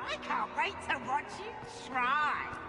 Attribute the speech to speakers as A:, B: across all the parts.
A: I can't wait to watch you try.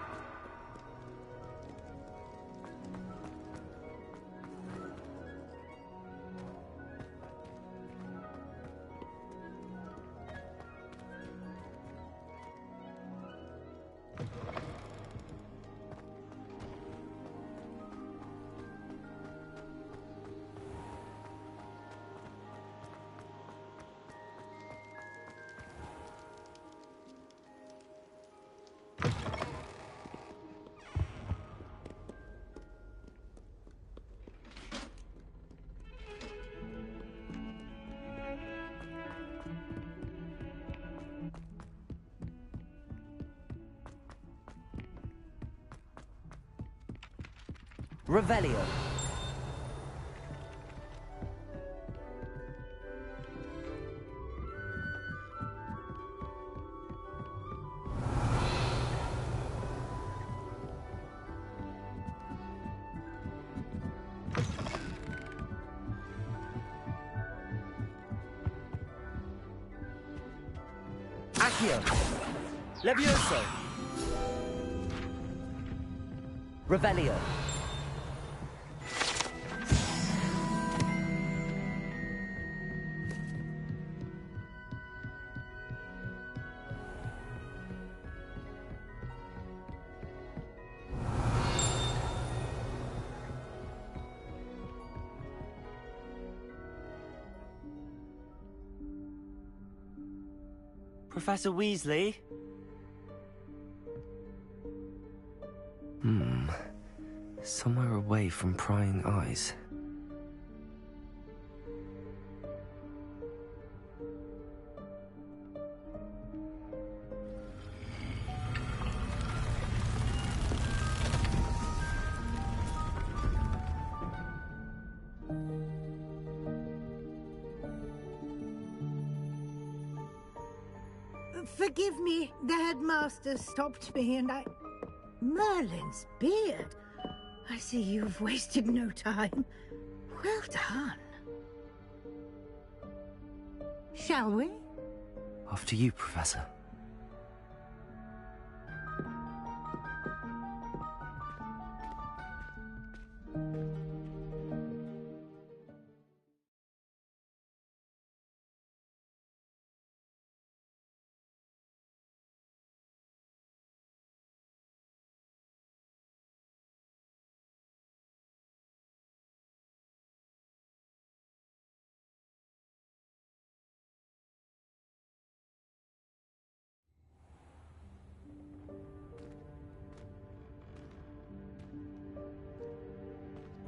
B: Revelio. Accio. Levioso. Revelio. Professor Weasley?
C: Somewhere away from prying eyes.
D: Forgive me, the headmaster stopped me and I... Merlin's beard! I see you've wasted no time. Well done. Shall we?
C: After you, Professor.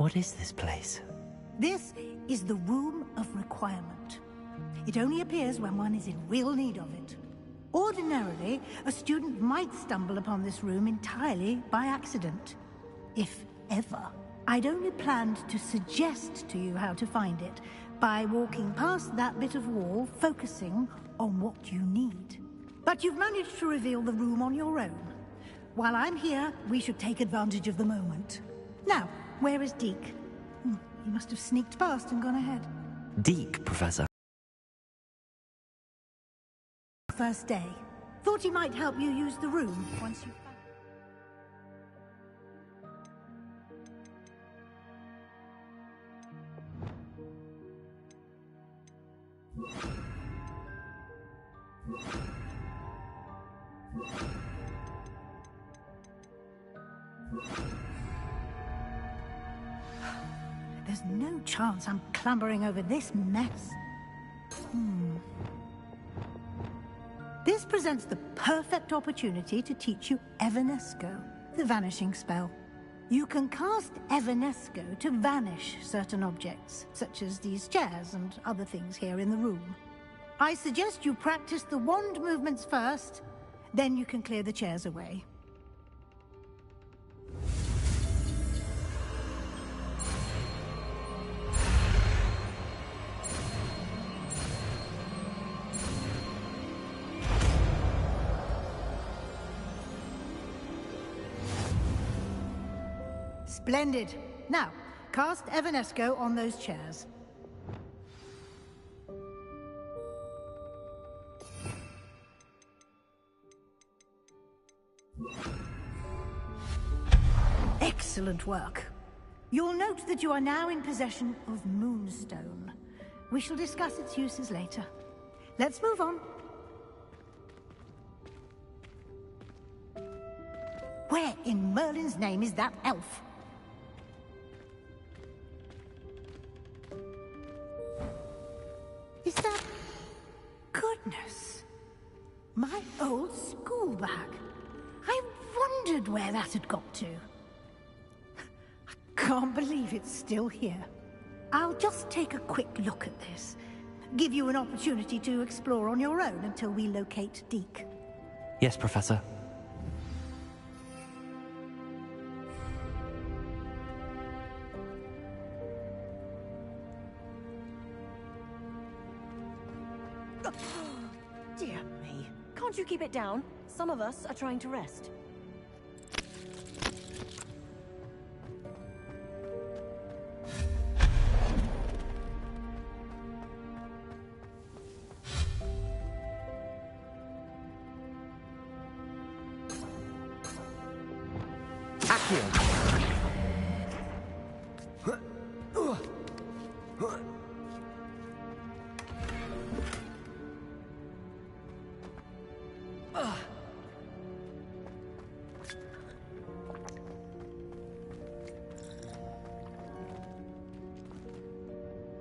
B: What is this place?
D: This is the Room of Requirement. It only appears when one is in real need of it. Ordinarily, a student might stumble upon this room entirely by accident. If ever. I'd only planned to suggest to you how to find it by walking past that bit of wall, focusing on what you need. But you've managed to reveal the room on your own. While I'm here, we should take advantage of the moment. Now, where is Deke? He must have sneaked past and gone ahead.
C: Deke, Professor.
D: First day. Thought he might help you use the room once you found There's no chance I'm clambering over this mess. This presents the perfect opportunity to teach you Evanesco, the vanishing spell. You can cast Evanesco to vanish certain objects, such as these chairs and other things here in the room. I suggest you practice the wand movements first, then you can clear the chairs away. Splendid. Now, cast Evanesco on those chairs. Excellent work. You'll note that you are now in possession of Moonstone. We shall discuss its uses later. Let's move on. Where in Merlin's name is that elf? Is that... Goodness! My old school bag. I wondered where that had got to. I can't believe it's still here. I'll just take a quick look at this. Give you an opportunity to explore on your own until we locate Deke.
C: Yes, Professor.
E: Dear me. Can't you keep it down? Some of us are trying to rest.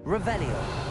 B: Revelio.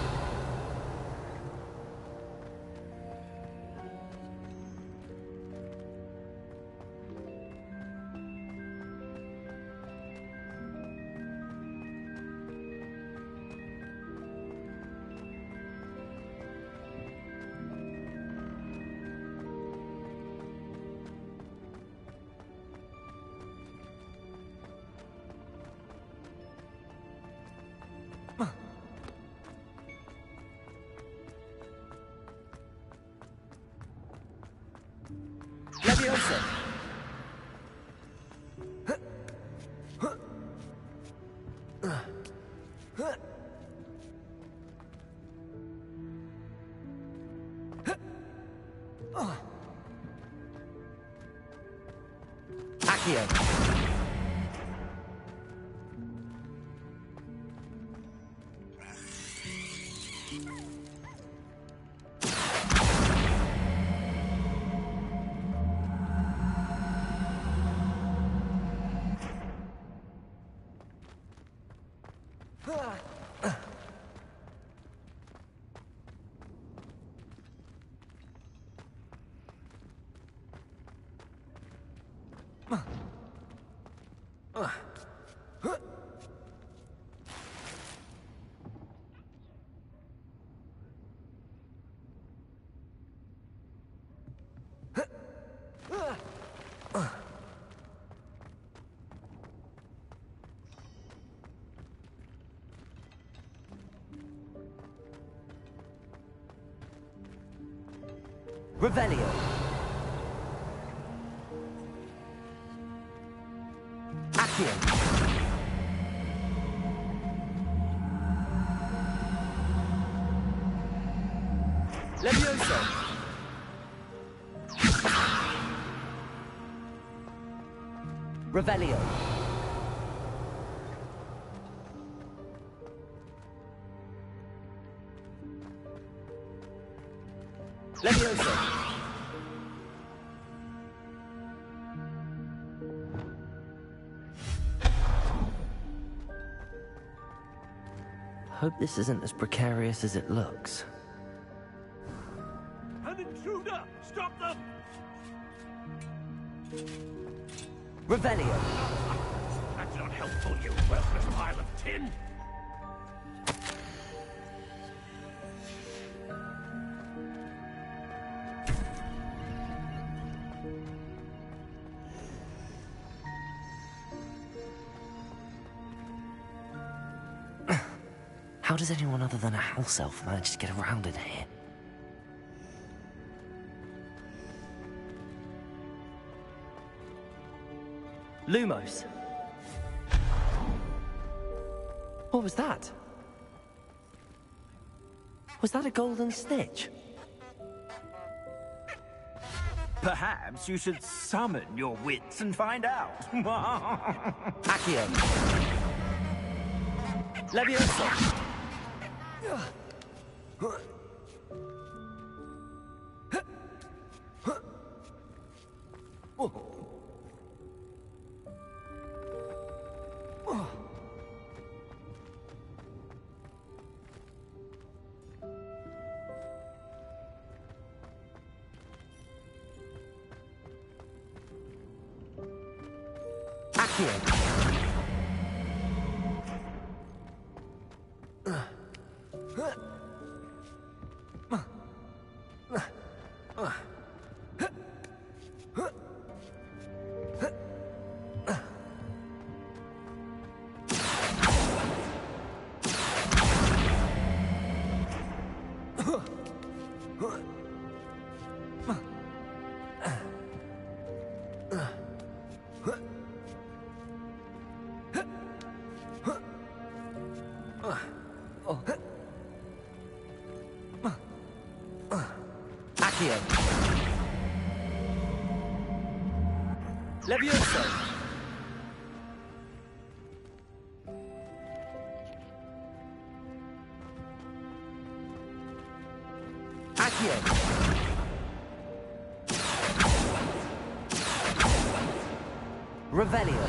B: Leviosa. Accio. Revelio. Accio. Leviosa. Revelio. Leviosa.
C: Hope this isn't as precarious as it looks.
F: An intruder! Stop them!
C: Revelio.
F: That's not helpful, you worthless pile of tin!
C: How does anyone other than a house elf manage to get around in here? Lumos. What was that? Was that a golden snitch?
G: Perhaps you should summon your wits and find out.
C: Accio. Leviosa. Leviosa. Accio. Revelio.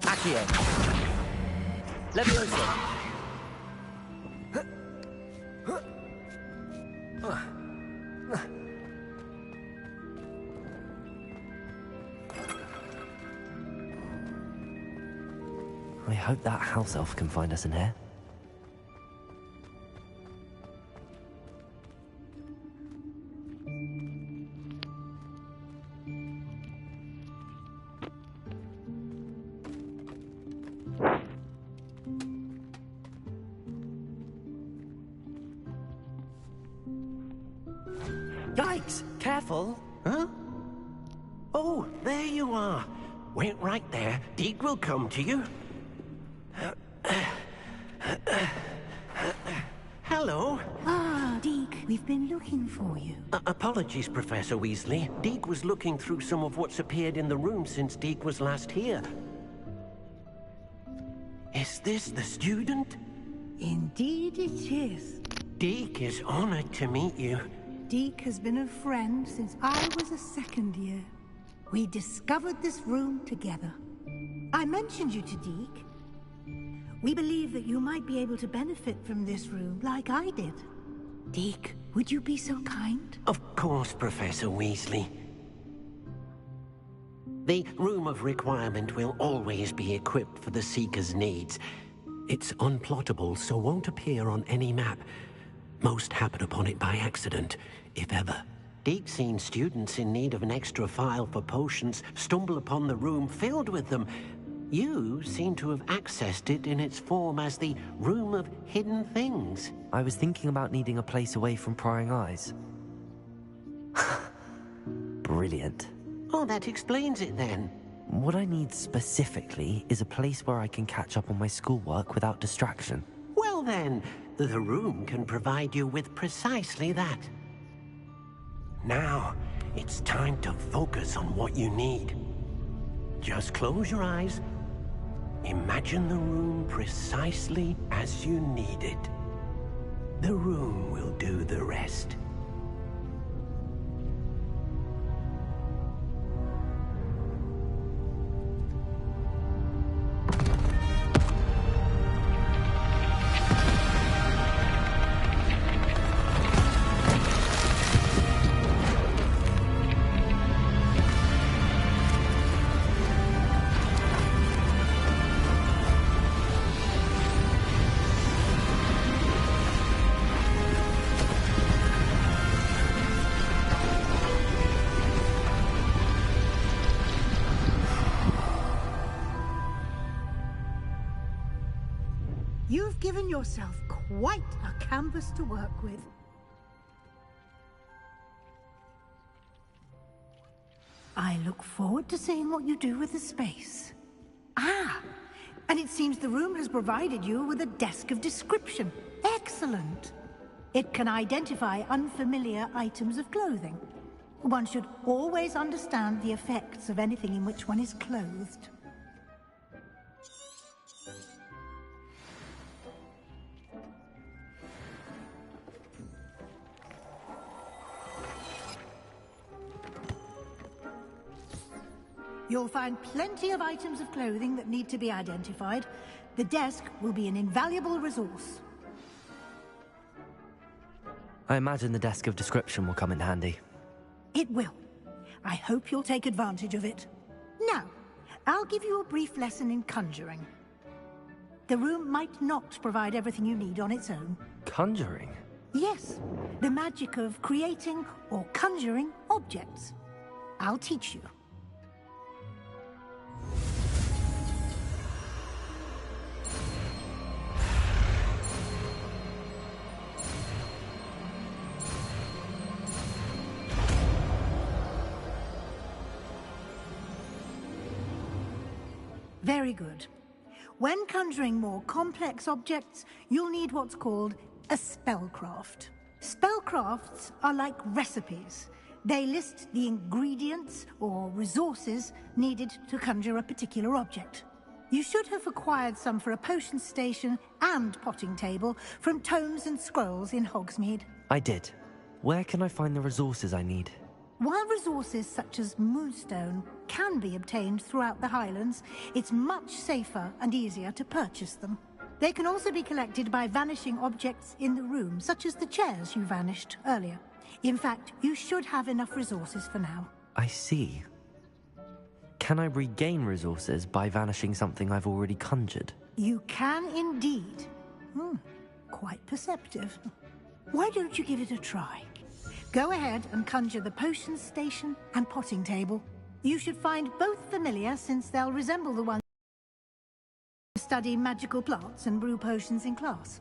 C: Accio. Leviosa. I hope that house elf can find us in here.
H: Yikes! Careful! Huh? Oh, there you are. Wait right there. Deke will come to you. Hello.
D: Ah, Deke, we've been looking for you.
H: Apologies, Professor Weasley. Deke was looking through some of what's appeared in the room since Deke was last here. Is this the student?
D: Indeed it is.
H: Deke is honored to meet you.
D: Deke has been a friend since I was a second year. We discovered this room together. I mentioned you to Deke. We believe that you might be able to benefit from this room like I did. Deke, would you be so kind?
H: Of course, Professor Weasley. The Room of Requirement will always be equipped for the Seeker's needs. It's unplottable, so won't appear on any map. Most happen upon it by accident, if ever. Deke's seen students in need of an extra file for potions stumble upon the room filled with them. You seem to have accessed it in its form as the Room of Hidden Things.
C: I was thinking about needing a place away from prying eyes. Brilliant.
H: Oh, that explains it then.
C: What I need specifically is a place where I can catch up on my schoolwork without distraction.
H: Well then, the room can provide you with precisely that. Now, it's time to focus on what you need. Just close your eyes Imagine the room precisely as you need it. The room will do the rest.
D: You've given yourself quite a canvas to work with. I look forward to seeing what you do with the space. Ah, and it seems the room has provided you with a desk of description. Excellent. It can identify unfamiliar items of clothing. One should always understand the effects of anything in which one is clothed. You'll find plenty of items of clothing that need to be identified. The desk will be an invaluable resource.
C: I imagine the desk of description will come in handy.
D: It will. I hope you'll take advantage of it. Now, I'll give you a brief lesson in conjuring. The room might not provide everything you need on its own.
C: Conjuring?
D: Yes, the magic of creating or conjuring objects. I'll teach you. Very good. When conjuring more complex objects, you'll need what's called a spellcraft. Spellcrafts are like recipes. They list the ingredients or resources needed to conjure a particular object. You should have acquired some for a potion station and potting table from tomes and scrolls in Hogsmeade.
C: I did. Where can I find the resources I need?
D: While resources such as moonstone can be obtained throughout the Highlands, it's much safer and easier to purchase them. They can also be collected by vanishing objects in the room, such as the chairs you vanished earlier. In fact, you should have enough resources for now.
C: I see. Can I regain resources by vanishing something I've already conjured?
D: You can indeed. Quite perceptive. Why don't you give it a try? Go ahead and conjure the potion station and potting table. You should find both familiar, since they'll resemble the ones who study magical plants and brew potions in class.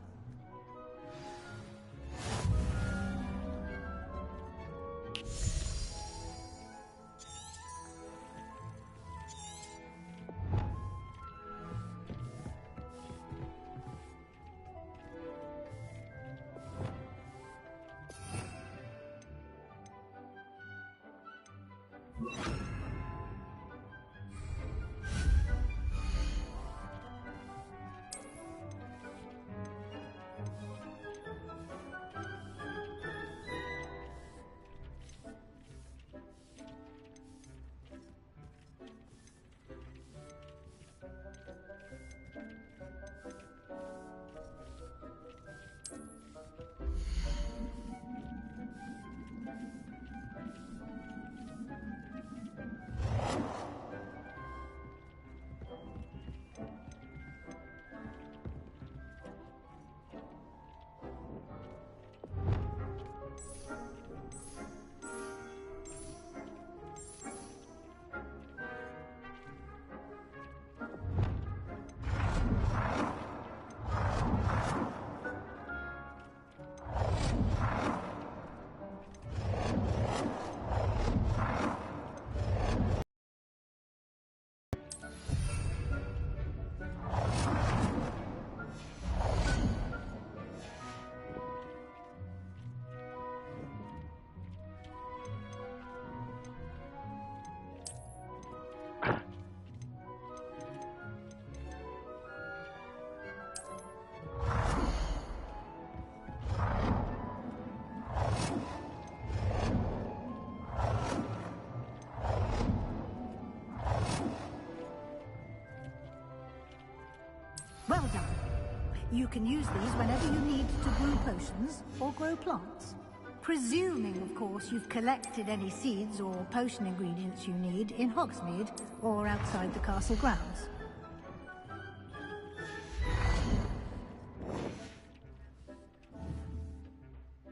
D: You can use these whenever you need to brew potions or grow plants. Presuming, of course, you've collected any seeds or potion ingredients you need in Hogsmeade or outside the castle grounds.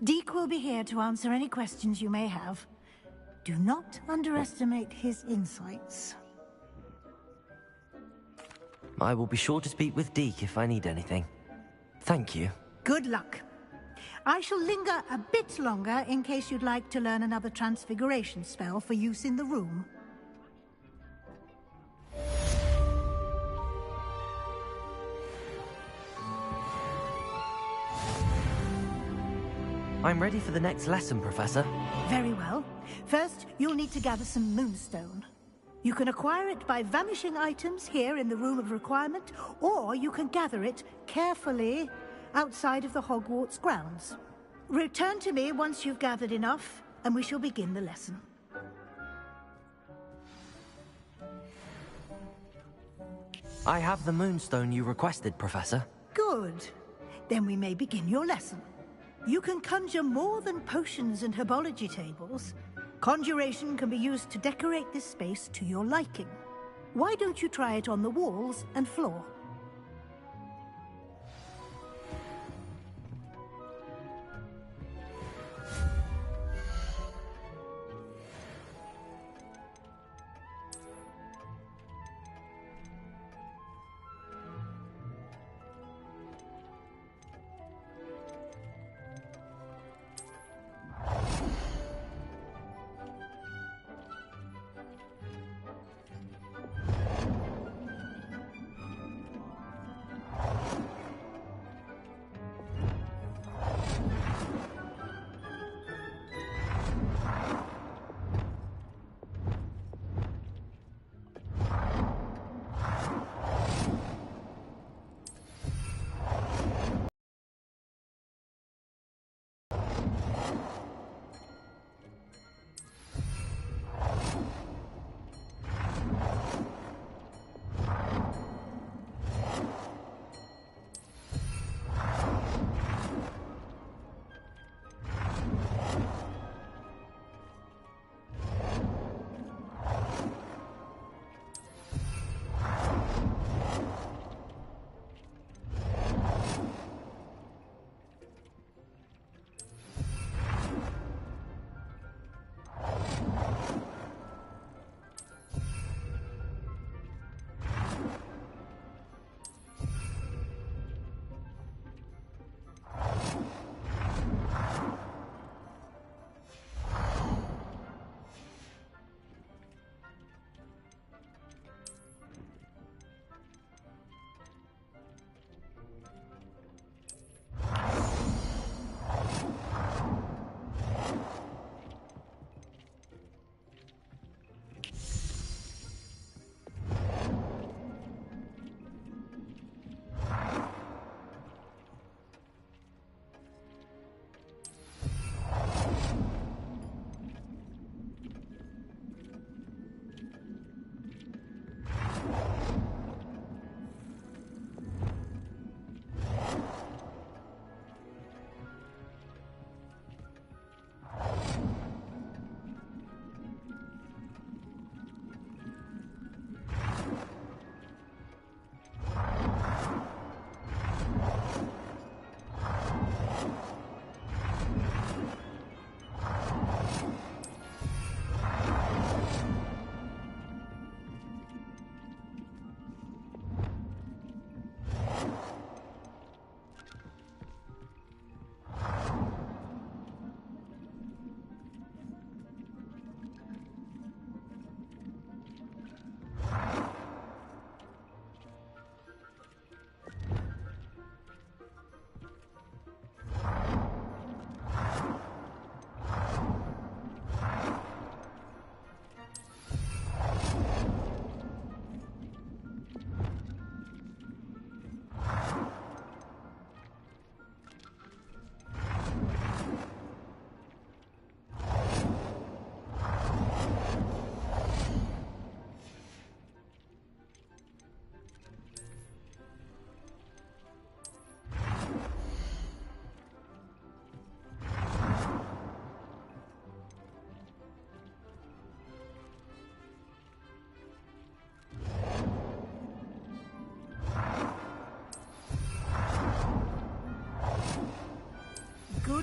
D: Deke will be here to answer any questions you may have. Do not underestimate his insights.
C: I will be sure to speak with Deke if I need anything. Thank you.
D: Good luck. I shall linger a bit longer in case you'd like to learn another transfiguration spell for use in the room.
C: I'm ready for the next lesson, Professor.
D: Very well. First, you'll need to gather some moonstone. You can acquire it by vanishing items here in the Room of Requirement, or you can gather it carefully outside of the Hogwarts grounds. Return to me once you've gathered enough, and we shall begin the lesson.
C: I have the moonstone you requested, Professor.
D: Good. Then we may begin your lesson. You can conjure more than potions and herbology tables. Conjuration can be used to decorate this space to your liking. Why don't you try it on the walls and floor?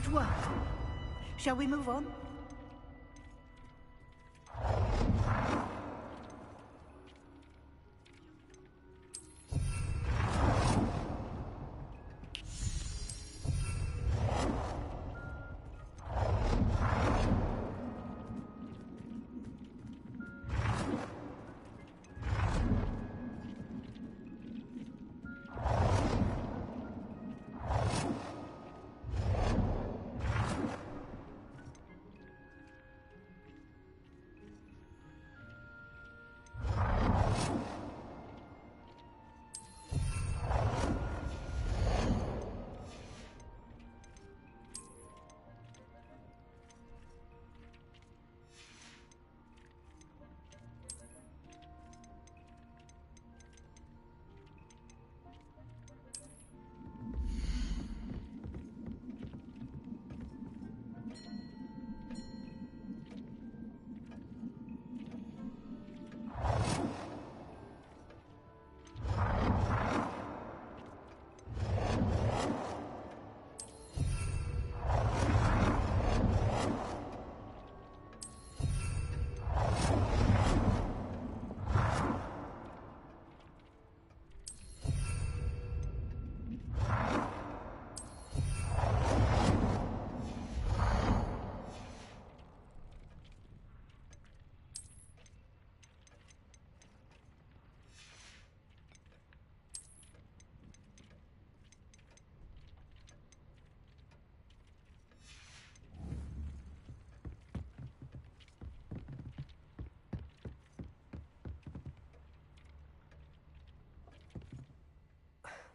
D: Good work. Shall we move on?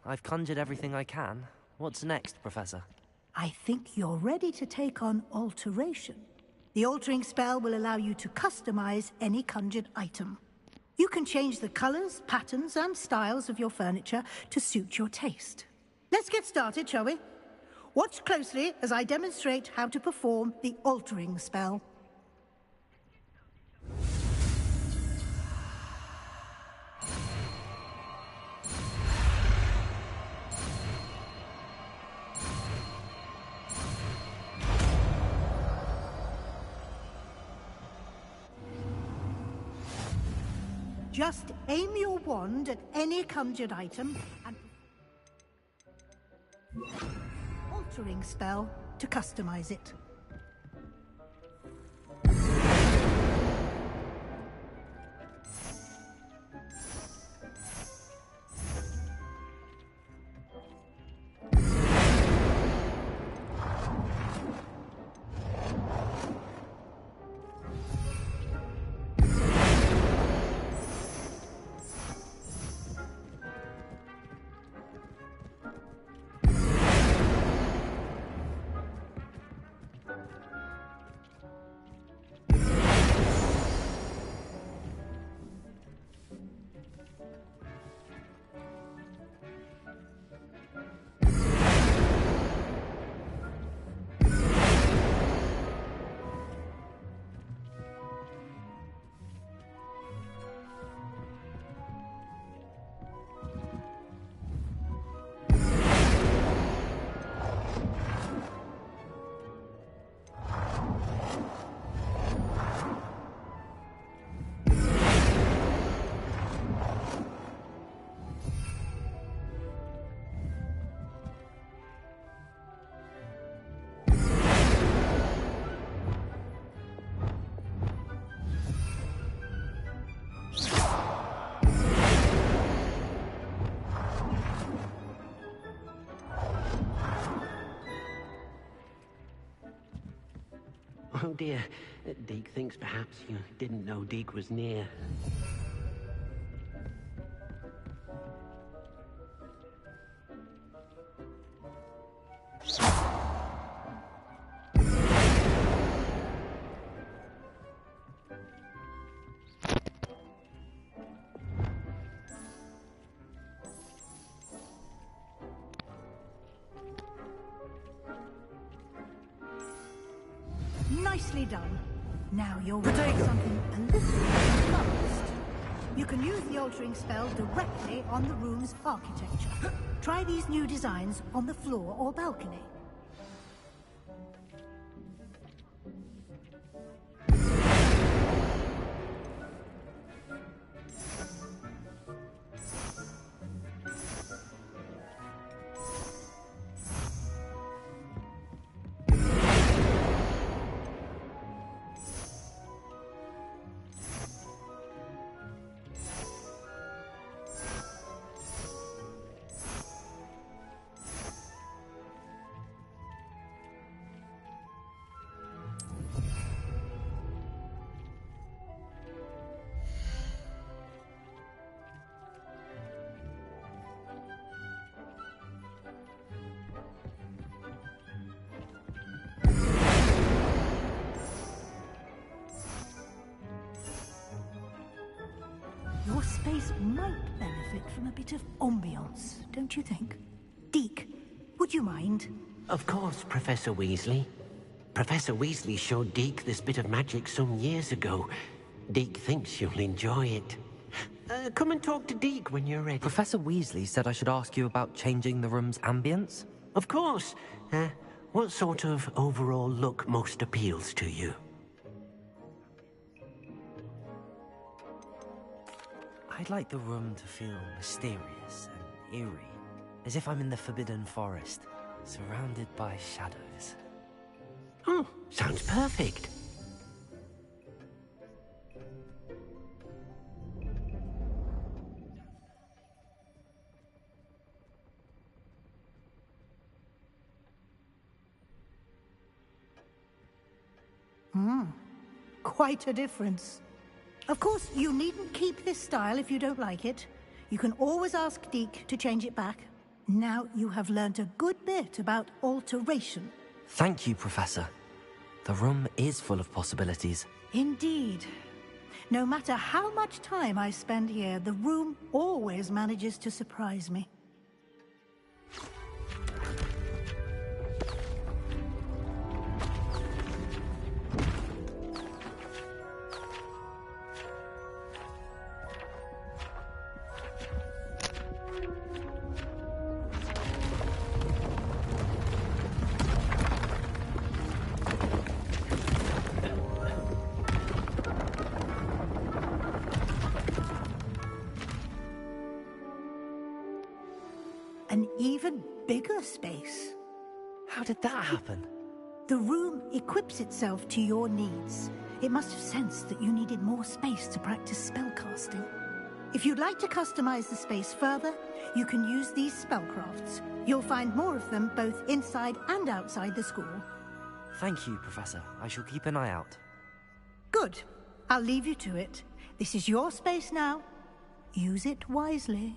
C: I've conjured everything I can. What's next, Professor?
D: I think you're ready to take on alteration. The altering spell will allow you to customize any conjured item. You can change the colors, patterns, and styles of your furniture to suit your taste. Let's get started, shall we? Watch closely as I demonstrate how to perform the altering spell. Just aim your wand at any conjured item and altering spell to customize it.
H: Oh dear, Deke thinks perhaps you didn't know Deke was near.
D: Nicely done. Now you're ready for something a little advanced. You can use the altering spell directly on the room's architecture. Try these new designs on the floor or balcony. Your space might benefit from a bit of ambiance, don't you think? Deke, would you mind?
H: Of course, Professor Weasley. Professor Weasley showed Deke this bit of magic some years ago. Deke thinks you'll enjoy it. Come and talk to Deke when you're ready.
C: Professor Weasley said I should ask you about changing the room's ambience?
H: Of course. What sort of overall look most appeals to you?
C: I'd like the room to feel mysterious and eerie, as if I'm in the Forbidden Forest, surrounded by shadows.
H: Oh, sounds perfect.
D: Quite a difference. Of course, you needn't keep this style if you don't like it. You can always ask Deke to change it back. Now you have learned a good bit about alteration.
C: Thank you, Professor. The room is full of possibilities.
D: Indeed. No matter how much time I spend here, the room always manages to surprise me. An even bigger space.
C: How did that happen?
D: The room equips itself to your needs. It must have sensed that you needed more space to practice spellcasting. If you'd like to customize the space further, you can use these spellcrafts. You'll find more of them both inside and outside the school.
C: Thank you, Professor. I shall keep an eye out.
D: Good. I'll leave you to it. This is your space now. Use it wisely.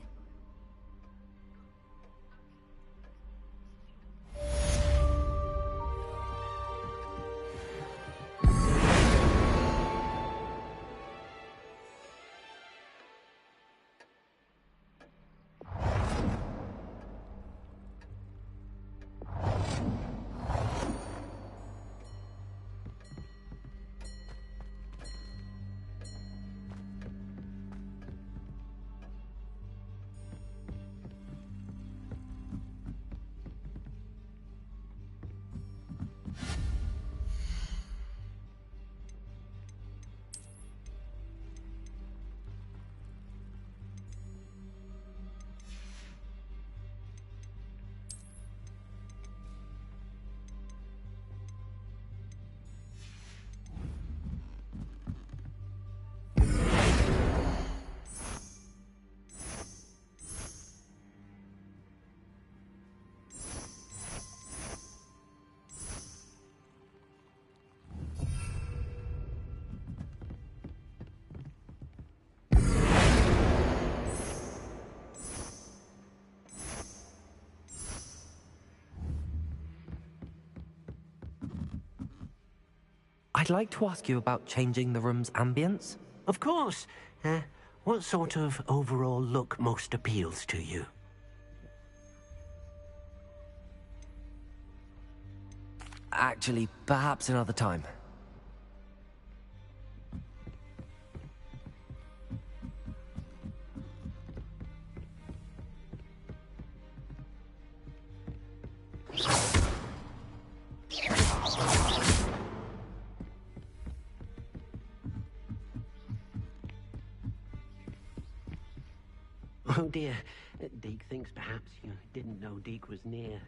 C: I'd like to ask you about changing the room's ambience.
H: Of course. What sort of overall look most appeals to you?
C: Actually, perhaps another time.
H: Oh dear, Deke thinks perhaps you didn't know Deke was near.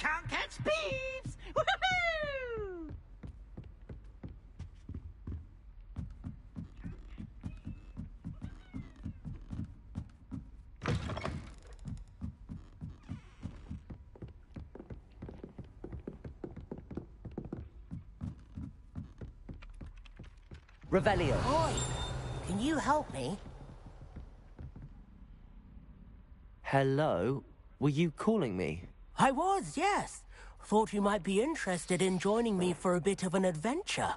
A: can't catch thieves! Woohoo!
B: Revelio.
I: Oi, can you help me?
C: Hello? Were you calling me?
I: I was, yes. Thought you might be interested in joining me for a bit of an adventure.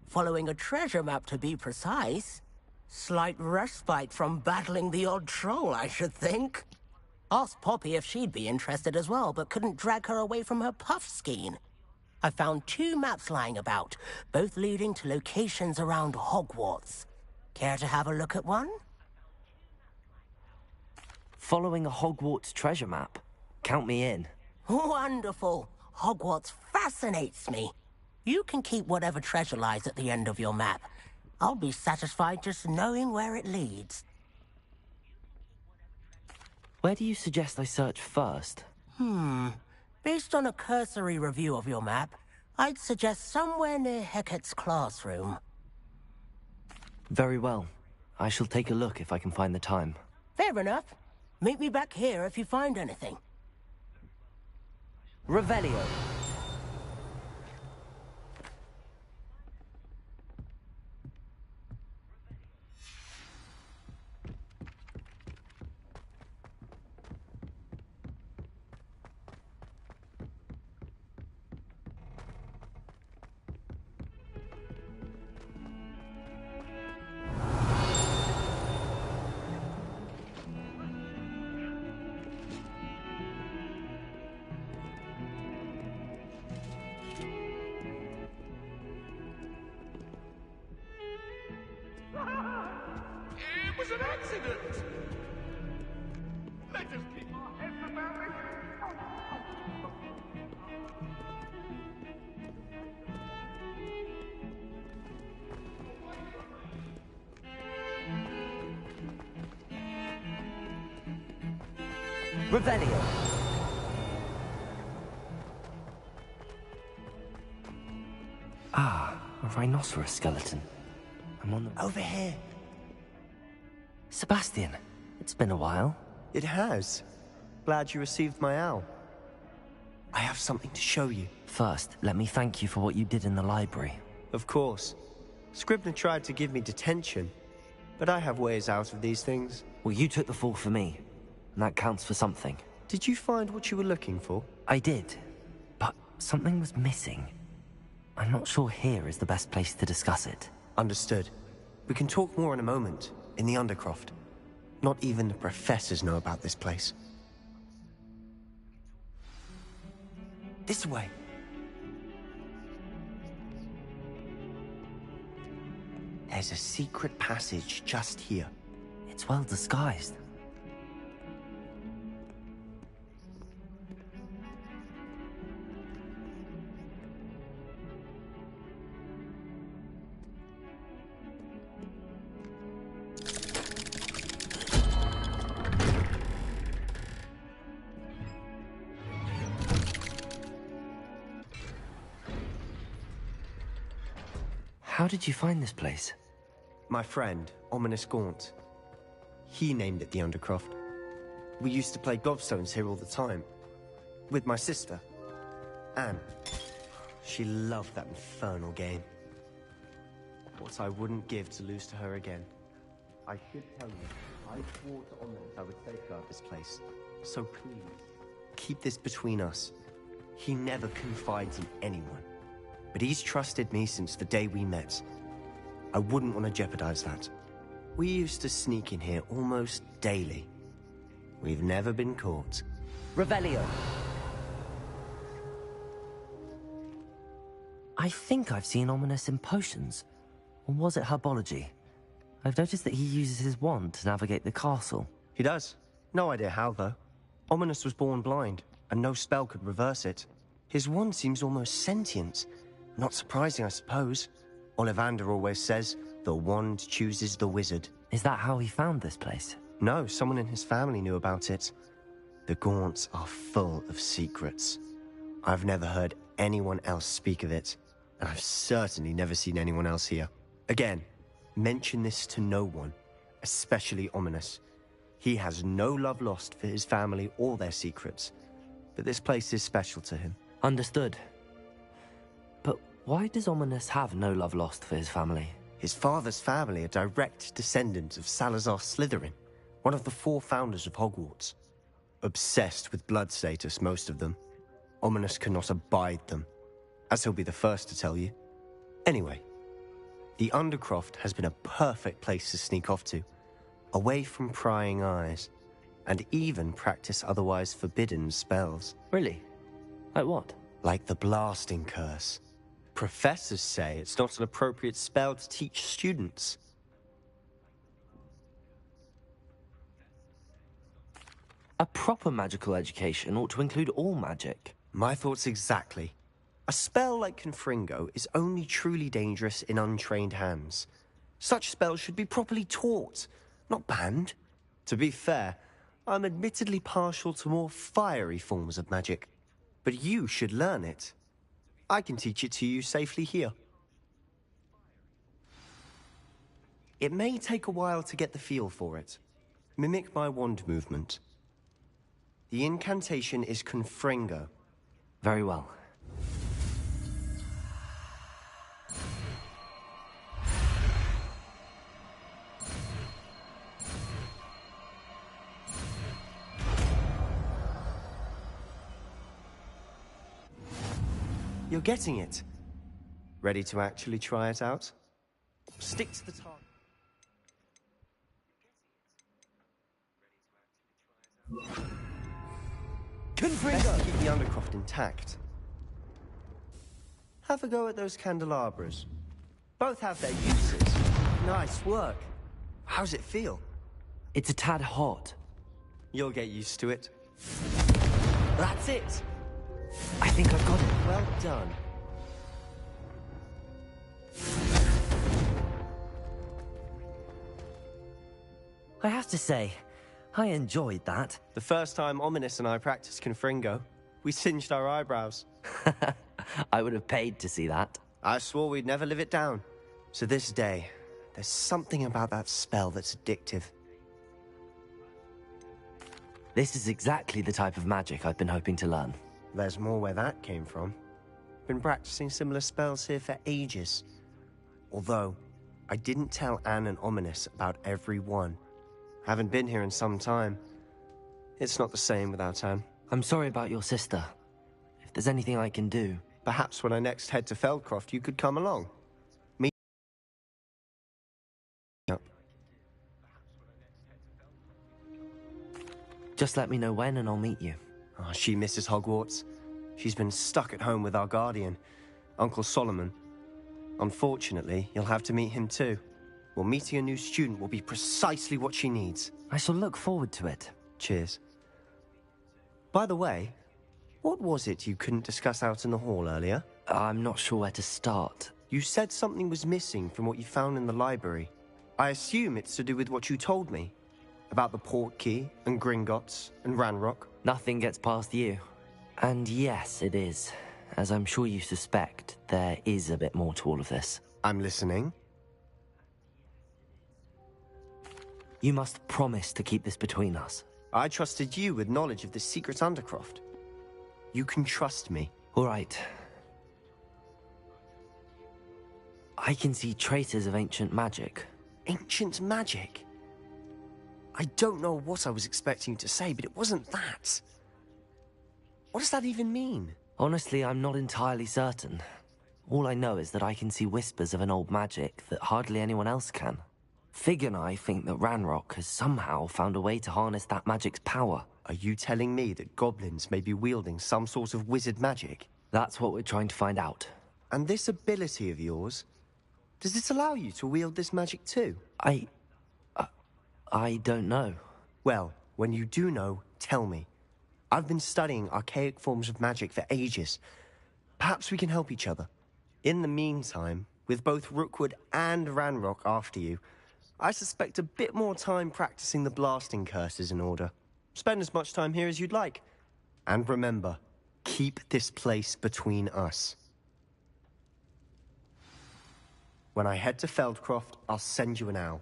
I: Following a treasure map, to be precise. Slight respite from battling the odd troll, I should think. Asked Poppy if she'd be interested as well, but couldn't drag her away from her puff skein. I found 2 maps lying about, both leading to locations around Hogwarts. Care to have a look at one?
C: Following a Hogwarts treasure map? Count me in.
I: Wonderful. Hogwarts fascinates me. You can keep whatever treasure lies at the end of your map. I'll be satisfied just knowing where it leads.
C: Where do you suggest I search first?
I: Based on a cursory review of your map, I'd suggest somewhere near Hecat's classroom.
C: Very well. I shall take a look if I can find the time.
I: Fair enough. Meet me back here if you find anything.
C: Revelio.
F: It was an accident! Let us keep our heads about it.
B: Revelio.
C: Ah, a rhinoceros skeleton. I'm on the...
J: Over here.
C: Sebastian, it's been a while.
J: It has. Glad you received my owl. I have something to show you.
C: First, let me thank you for what you did in the library.
J: Of course. Scribner tried to give me detention, but I have ways out of these things.
C: Well, you took the fall for me, and that counts for something.
J: Did you find what you were looking for?
C: I did, but something was missing. I'm not sure here is the best place to discuss it.
J: Understood. We can talk more in a moment, in the Undercroft. Not even the professors know about this place. This way. There's a secret passage just here.
C: It's well disguised. How did you find this place?
J: My friend, Ominous Gaunt. He named it the Undercroft. We used to play gobstones here all the time. With my sister, Anne. She loved that infernal game. What I wouldn't give to lose to her again. I should tell you, I swore to Ominous I would safeguard this place. So please, keep this between us. He never confides in anyone. But he's trusted me since the day we met. I wouldn't want to jeopardize that. We used to sneak in here almost daily. We've never been caught.
B: Revelio.
C: I think I've seen Ominous in potions. Or was it herbology? I've noticed that he uses his wand to navigate the castle.
J: He does. No idea how, though. Ominous was born blind, and no spell could reverse it. His wand seems almost sentient. Not surprising, I suppose. Ollivander always says, the wand chooses the wizard.
C: Is that how he found this place?
J: No, someone in his family knew about it. The Gaunts are full of secrets. I've never heard anyone else speak of it, and I've certainly never seen anyone else here. Again, mention this to no one, especially Ominous. He has no love lost for his family or their secrets, but this place is special to him.
C: Understood. But why does Ominous have no love lost for his family?
J: His father's family are direct descendants of Salazar Slytherin, one of the 4 founders of Hogwarts. Obsessed with blood status, most of them. Ominous cannot abide them, as he'll be the first to tell you. Anyway, the Undercroft has been a perfect place to sneak off to, away from prying eyes, and even practice otherwise forbidden spells.
C: Really? Like what?
J: Like the blasting curse. Professors say it's not an appropriate spell to teach students.
C: A proper magical education ought to include all magic.
J: My thoughts exactly. A spell like Confringo is only truly dangerous in untrained hands. Such spells should be properly taught, not banned. To be fair, I'm admittedly partial to more fiery forms of magic. But you should learn it. I can teach it to you safely here. It may take a while to get the feel for it. Mimic my wand movement. The incantation is Confringo.
C: Very well.
J: You're getting it. Ready to actually try it out? Stick to the target. Best to keep the Undercroft intact. Have a go at those candelabras. Both have their uses. Nice work. How's it feel?
C: It's a tad hot.
J: You'll get used to it. That's it.
C: I think I've got it.
J: Well done.
C: I have to say, I enjoyed that.
J: The first time Ominous and I practiced Confringo, we singed our eyebrows.
C: I would have paid to see that.
J: I swore we'd never live it down. So this day, there's something about that spell that's addictive.
C: This is exactly the type of magic I've been hoping to learn.
J: There's more where that came from. Been practicing similar spells here for ages. Although, I didn't tell Anne and Ominous about every one. Haven't been here in some time. It's not the same without Anne.
C: I'm sorry about your sister. If there's anything I can do...
J: Perhaps when I next head to Feldcroft, you could come along. Meet up.
C: Just let me know when and I'll meet you.
J: Oh, she misses Hogwarts. She's been stuck at home with our guardian, Uncle Solomon. Unfortunately, you'll have to meet him too. Well, meeting a new student will be precisely what she needs.
C: I shall look forward to it.
J: Cheers. By the way, what was it you couldn't discuss out in the hall earlier?
C: I'm not sure where to start.
J: You said something was missing from what you found in the library. I assume it's to do with what you told me. About the Portkey, and Gringotts, and Ranrock.
C: Nothing gets past you. And yes, it is. As I'm sure you suspect, there is a bit more to all of this.
J: I'm listening.
C: You must promise to keep this between us.
J: I trusted you with knowledge of the secret Undercroft. You can trust me.
C: All right. I can see traces of ancient magic.
J: Ancient magic? I don't know what I was expecting you to say, but it wasn't that. What does that even mean?
C: Honestly, I'm not entirely certain. All I know is that I can see whispers of an old magic that hardly anyone else can. Fig and I think that Ranrock has somehow found a way to harness that magic's power.
J: Are you telling me that goblins may be wielding some sort of wizard magic?
C: That's what we're trying to find out.
J: And this ability of yours, does it allow you to wield this magic too?
C: I don't know.
J: Well, when you do know, tell me. I've been studying archaic forms of magic for ages. Perhaps we can help each other. In the meantime, with both Rookwood and Ranrock after you, I suspect a bit more time practicing the blasting curse is in order. Spend as much time here as you'd like. And remember, Keep this place between us. When I head to Feldcroft, I'll send you an owl.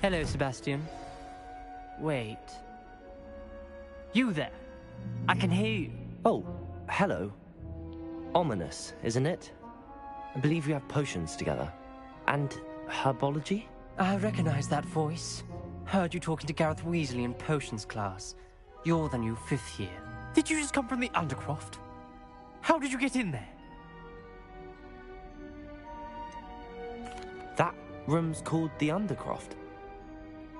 K: Hello, Sebastian. Wait. You there? I can hear you.
C: Oh, hello. Ominous, isn't it? I believe you have potions together. And herbology?
K: I recognize that voice. Heard you talking to Gareth Weasley in potions class. You're the new 5th year. Did you just come from the Undercroft? How did you get in there?
C: That room's called the Undercroft.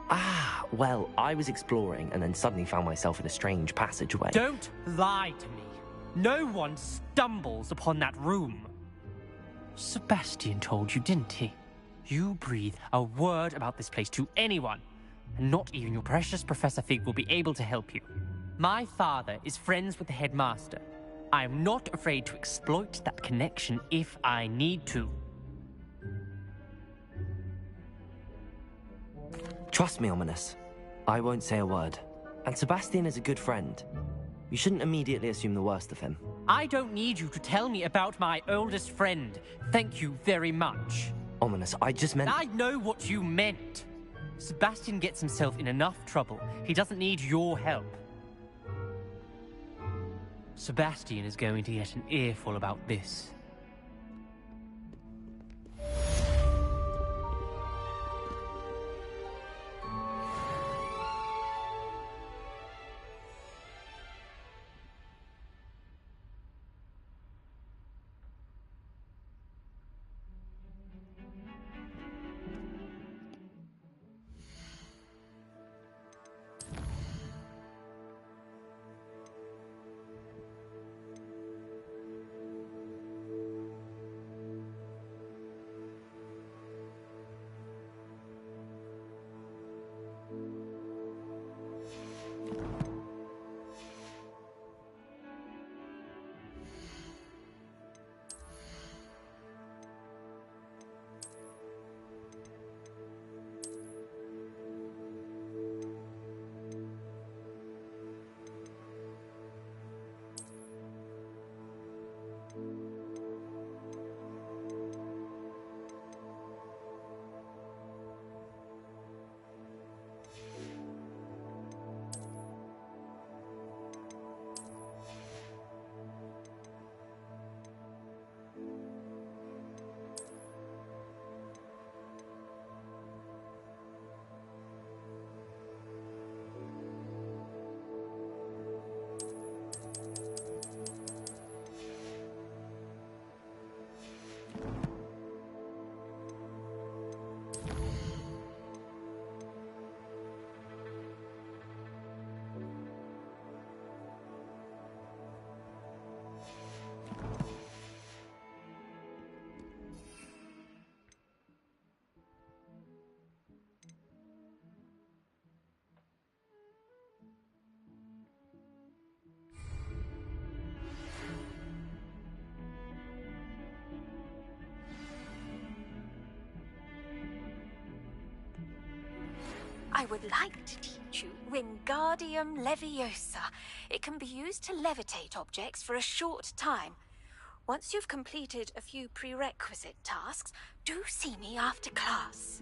C: Ah, well, I was exploring and then suddenly found myself in a strange passageway.
K: Don't lie to me. No one stumbles upon that room. Sebastian told you, didn't he? You breathe a word about this place to anyone, and not even your precious Professor Fig will be able to help you. My father is friends with the headmaster. I am not afraid to exploit that connection if I need to.
C: Trust me, Ominous. I won't say a word. And Sebastian is a good friend. You shouldn't immediately assume the worst of him.
K: I don't need you to tell me about my oldest friend. Thank you very much.
C: Ominous, I just meant...
K: I know what you meant. Sebastian gets himself in enough trouble. He doesn't need your help. Sebastian is going to get an earful about this.
L: I would like to teach you Wingardium Leviosa. It can be used to levitate objects for a short time. Once you've completed a few prerequisite tasks, do see me after class.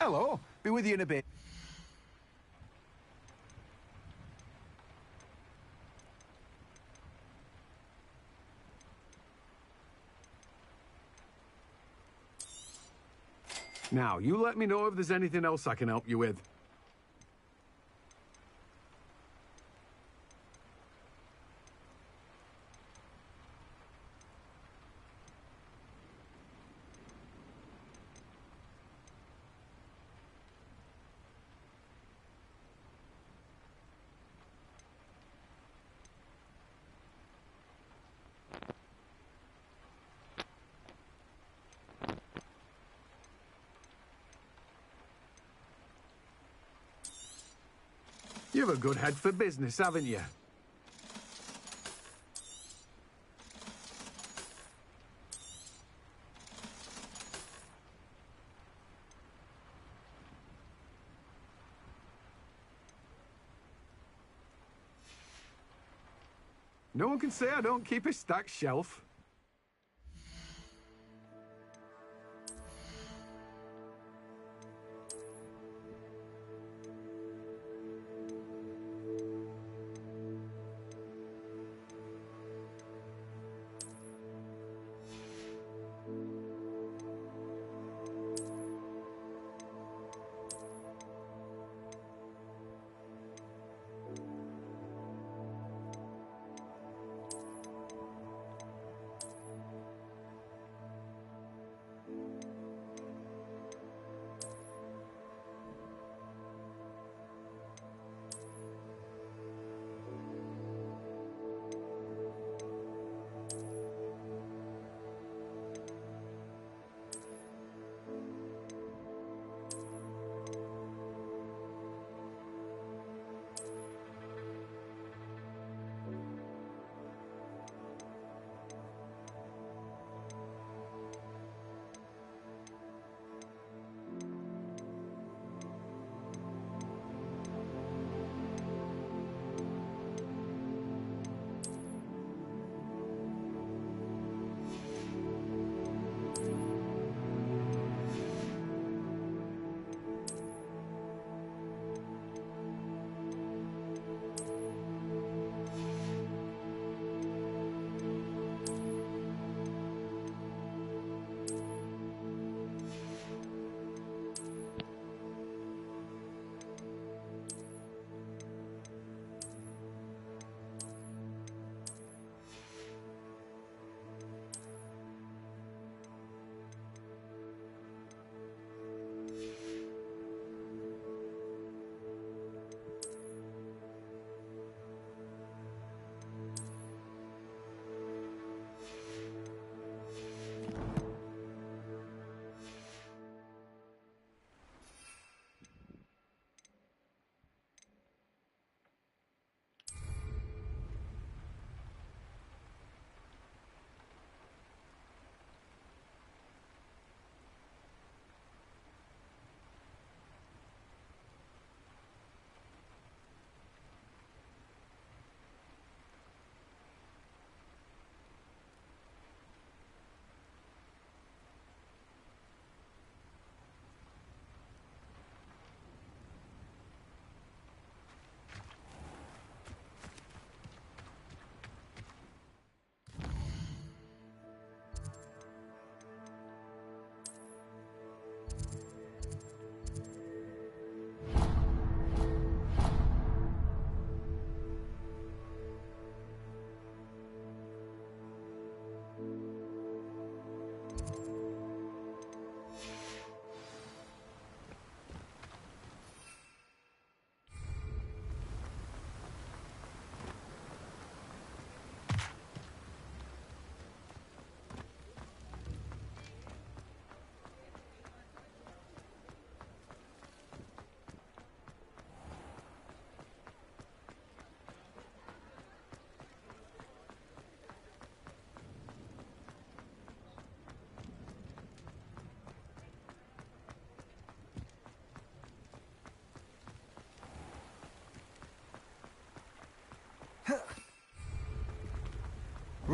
F: Hello. Be with you in a bit. Now, you let me know if there's anything else I can help you with. You've a good head for business, haven't you? No one can say I don't keep a stacked shelf.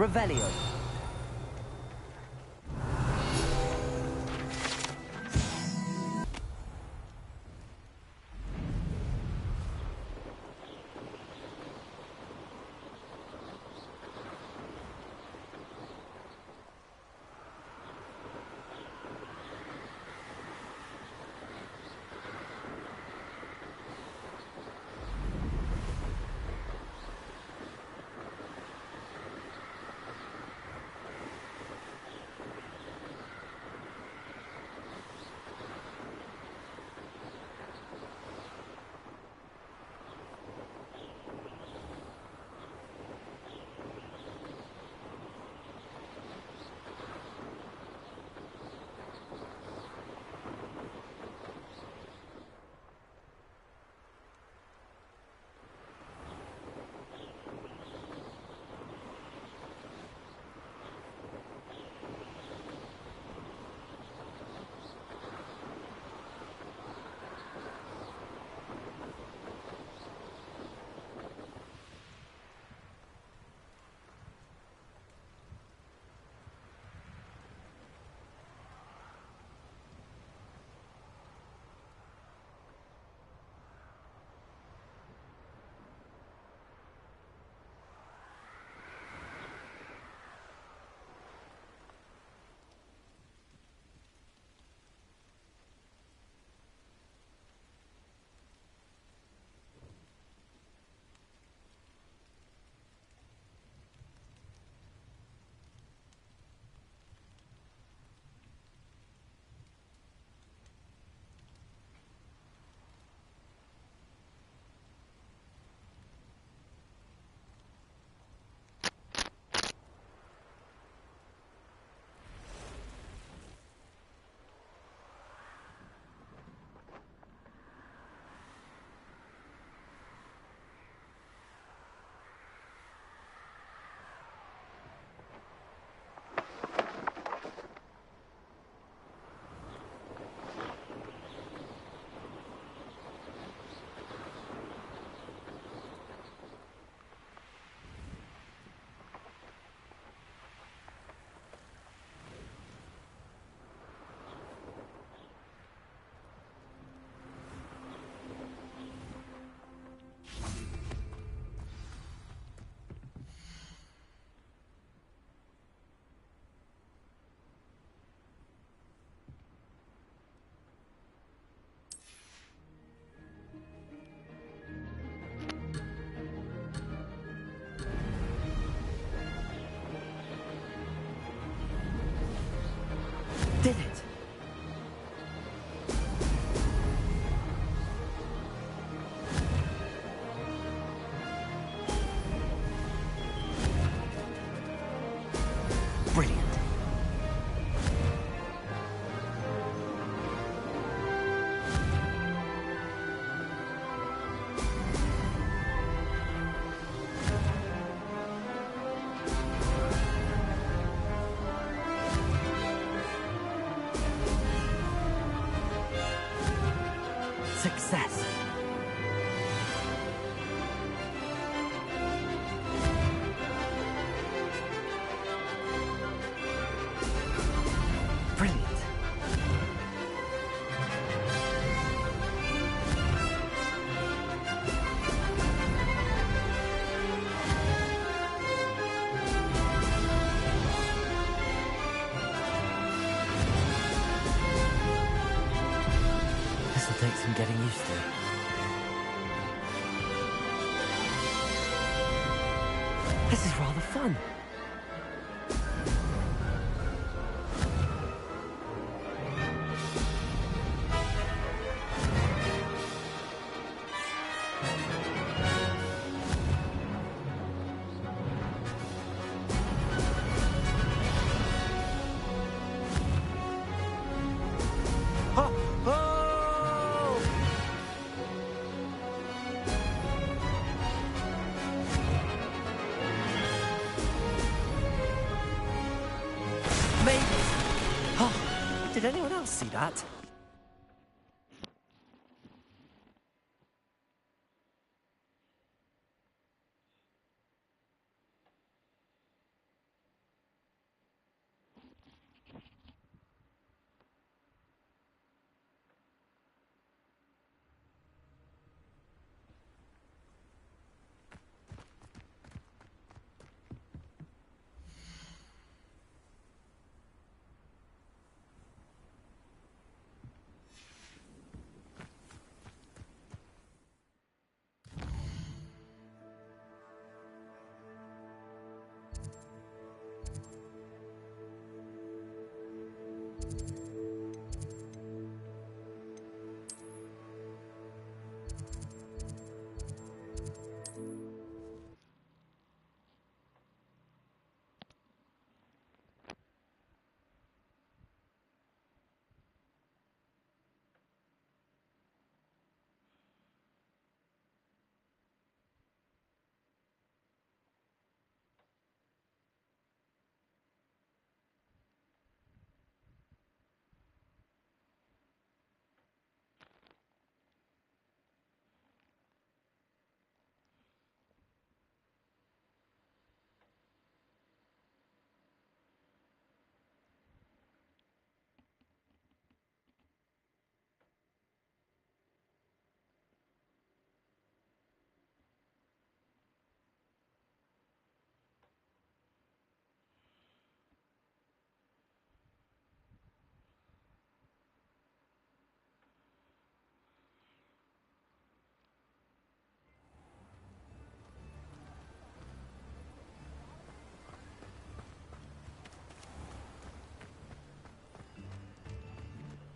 C: Revelio. Success. Brilliant. This'll take some getting used to. This is rather fun. Maybe. Oh, did anyone else see that?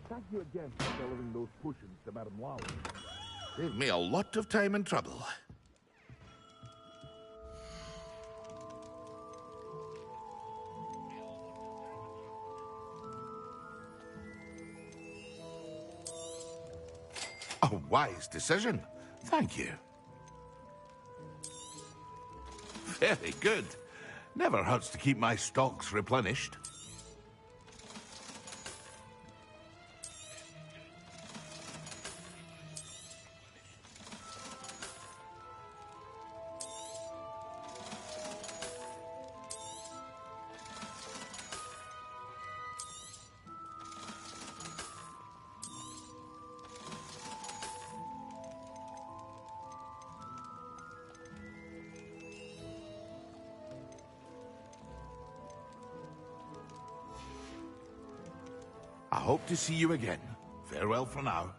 F: Thank you again for delivering those potions to Madame Wow. Saved me a lot of time and trouble. A wise decision. Thank you. Very good. Never hurts to keep my stocks replenished. I hope to see you again. Farewell for now.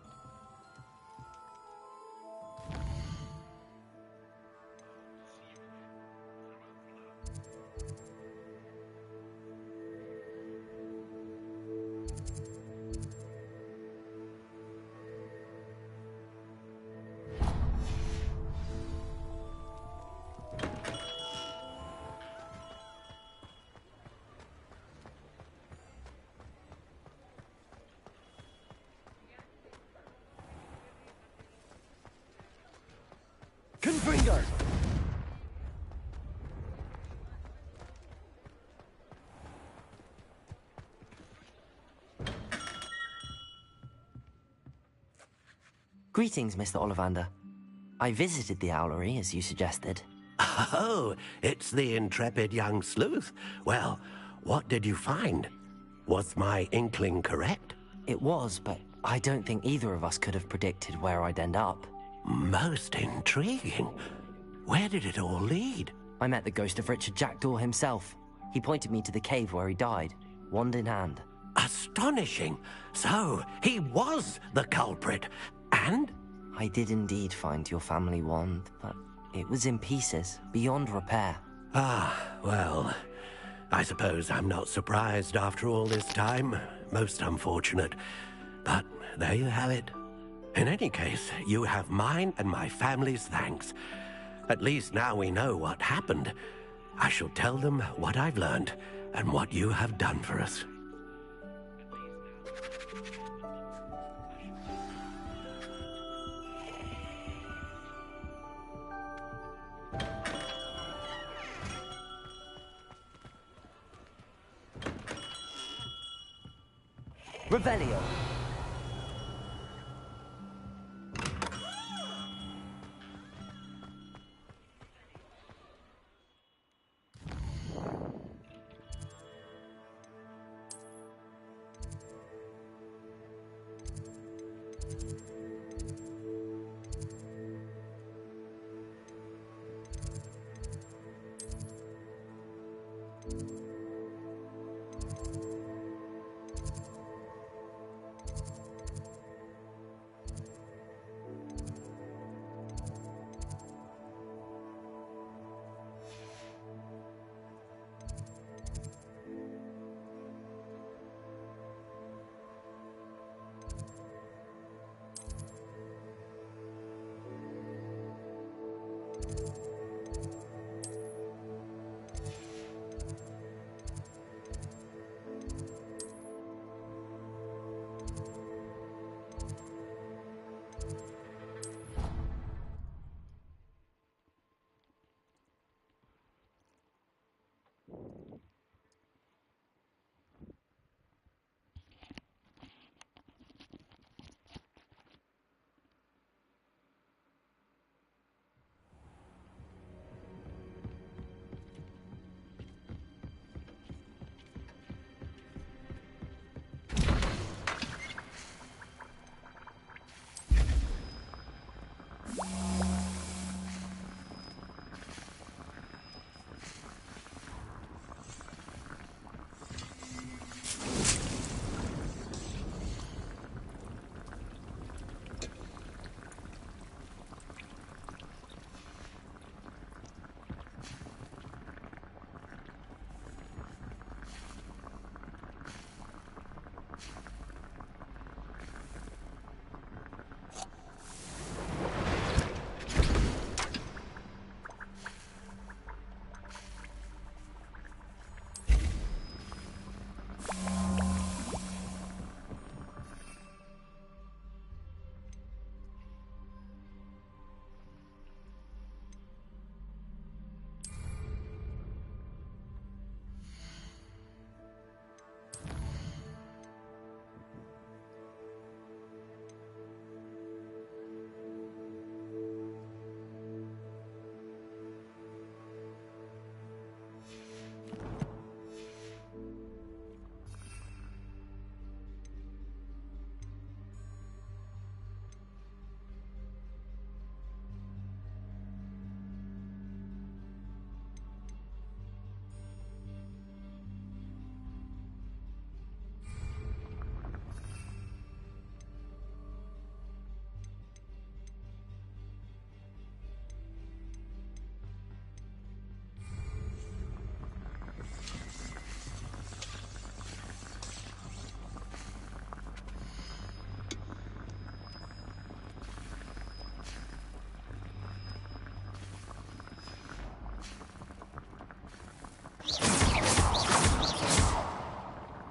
C: Confringo! Greetings, Mr. Ollivander. I visited the owlery, as you suggested.
H: Oh, it's the intrepid young sleuth. Well, what did you find? Was my inkling correct?
C: It was, but I don't think either of us could have predicted where I'd end up.
H: Most intriguing. Where did it all lead?
C: I met the ghost of Richard Jackdaw himself. He pointed me to the cave where he died, wand in hand.
H: Astonishing. So, he was the culprit. And?
C: I did indeed find your family wand, but it was in pieces, beyond repair.
H: Ah, well, I suppose I'm not surprised after all this time. Most unfortunate. But there you have it. In any case, you have mine and my family's thanks. At least now we know what happened. I shall tell them what I've learned and what you have done for us.
C: Revelio.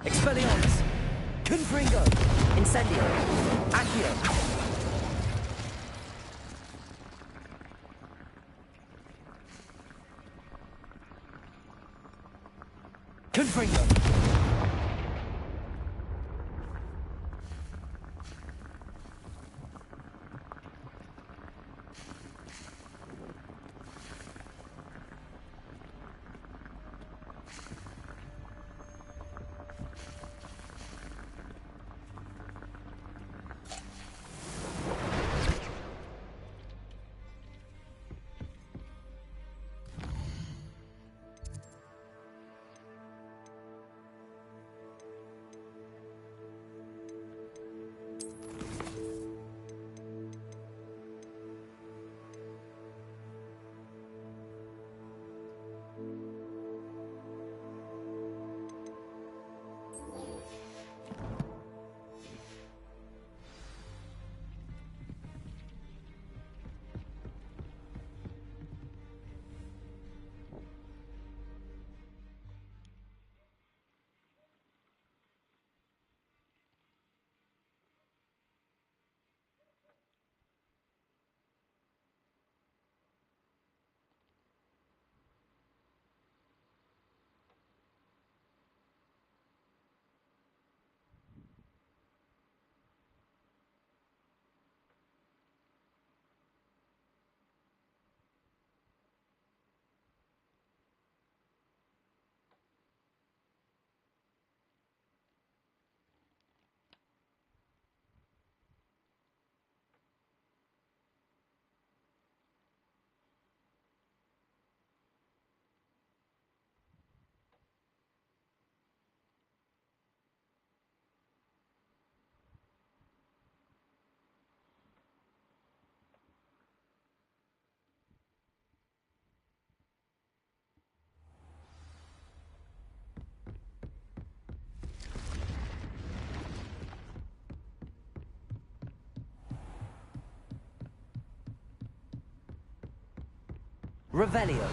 B: Expelliarmus! Confringo! Incendio! Accio! Confringo!
C: Revelio.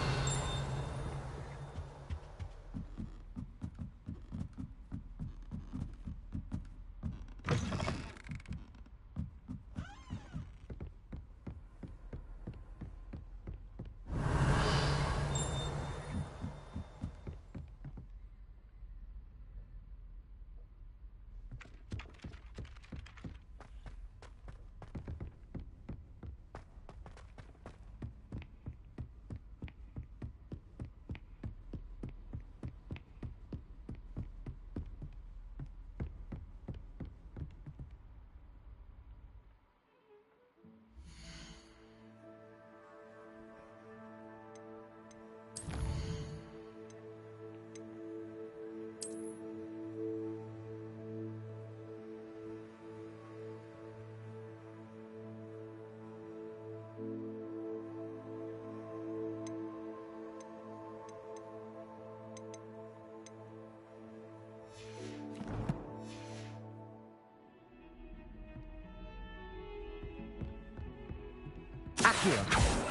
C: Accio.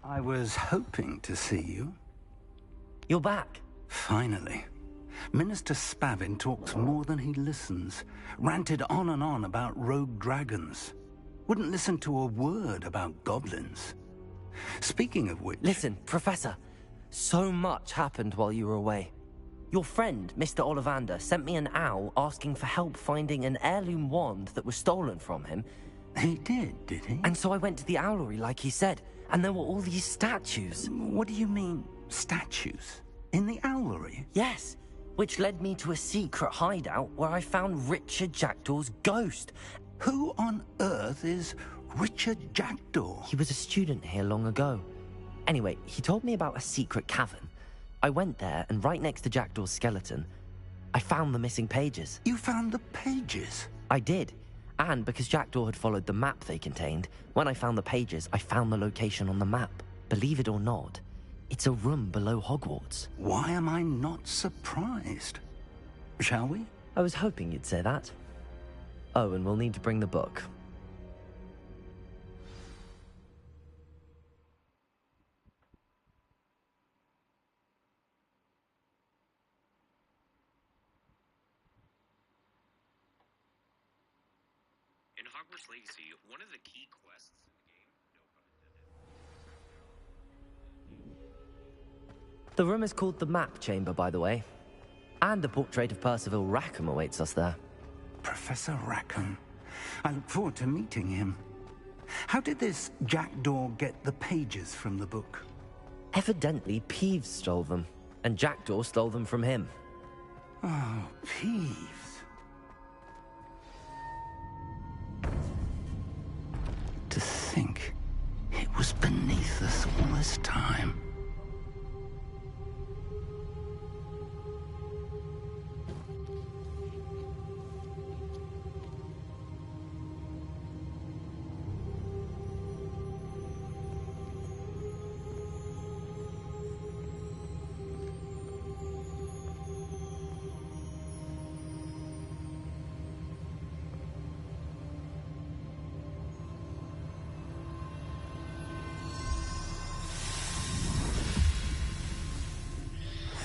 M: I was hoping to see you.
C: You're back.
M: Finally. Minister Spavin talks more than he listens. Ranted on and on about rogue dragons. Wouldn't listen to a word about goblins. Speaking of which...
C: Listen, Professor. So much happened while you were away. Your friend, Mr. Ollivander, sent me an owl asking for help finding an heirloom wand that was stolen from him.
M: He did he?
C: And so I went to the owlery like he said, and there were all these statues.
M: What do you mean, statues? In the owlery?
C: Yes, which led me to a secret hideout where I found Richard Jackdaw's ghost.
M: Who on earth is Richard Jackdaw?
C: He was a student here long ago. Anyway, he told me about a secret cavern. I went there, and right next to Jackdaw's skeleton, I found the missing pages.
M: You found the pages?
C: I did. And because Jackdaw had followed the map they contained, when I found the pages, I found the location on the map. Believe it or not, it's a room below Hogwarts.
M: Why am I not surprised? Shall we?
C: I was hoping you'd say that. Oh, and we'll need to bring the book.
N: In Hogwarts Legacy, one of the key quests in the game, no pun intended.
C: The room is called the Map Chamber, by the way. And a portrait of Percival Rackham awaits us there.
M: Professor Rackham. I look forward to meeting him. How did this Jackdaw get the pages from the book?
C: Evidently, Peeves stole them, and Jackdaw stole them from him.
M: Oh, Peeves. To think it was beneath us all this time.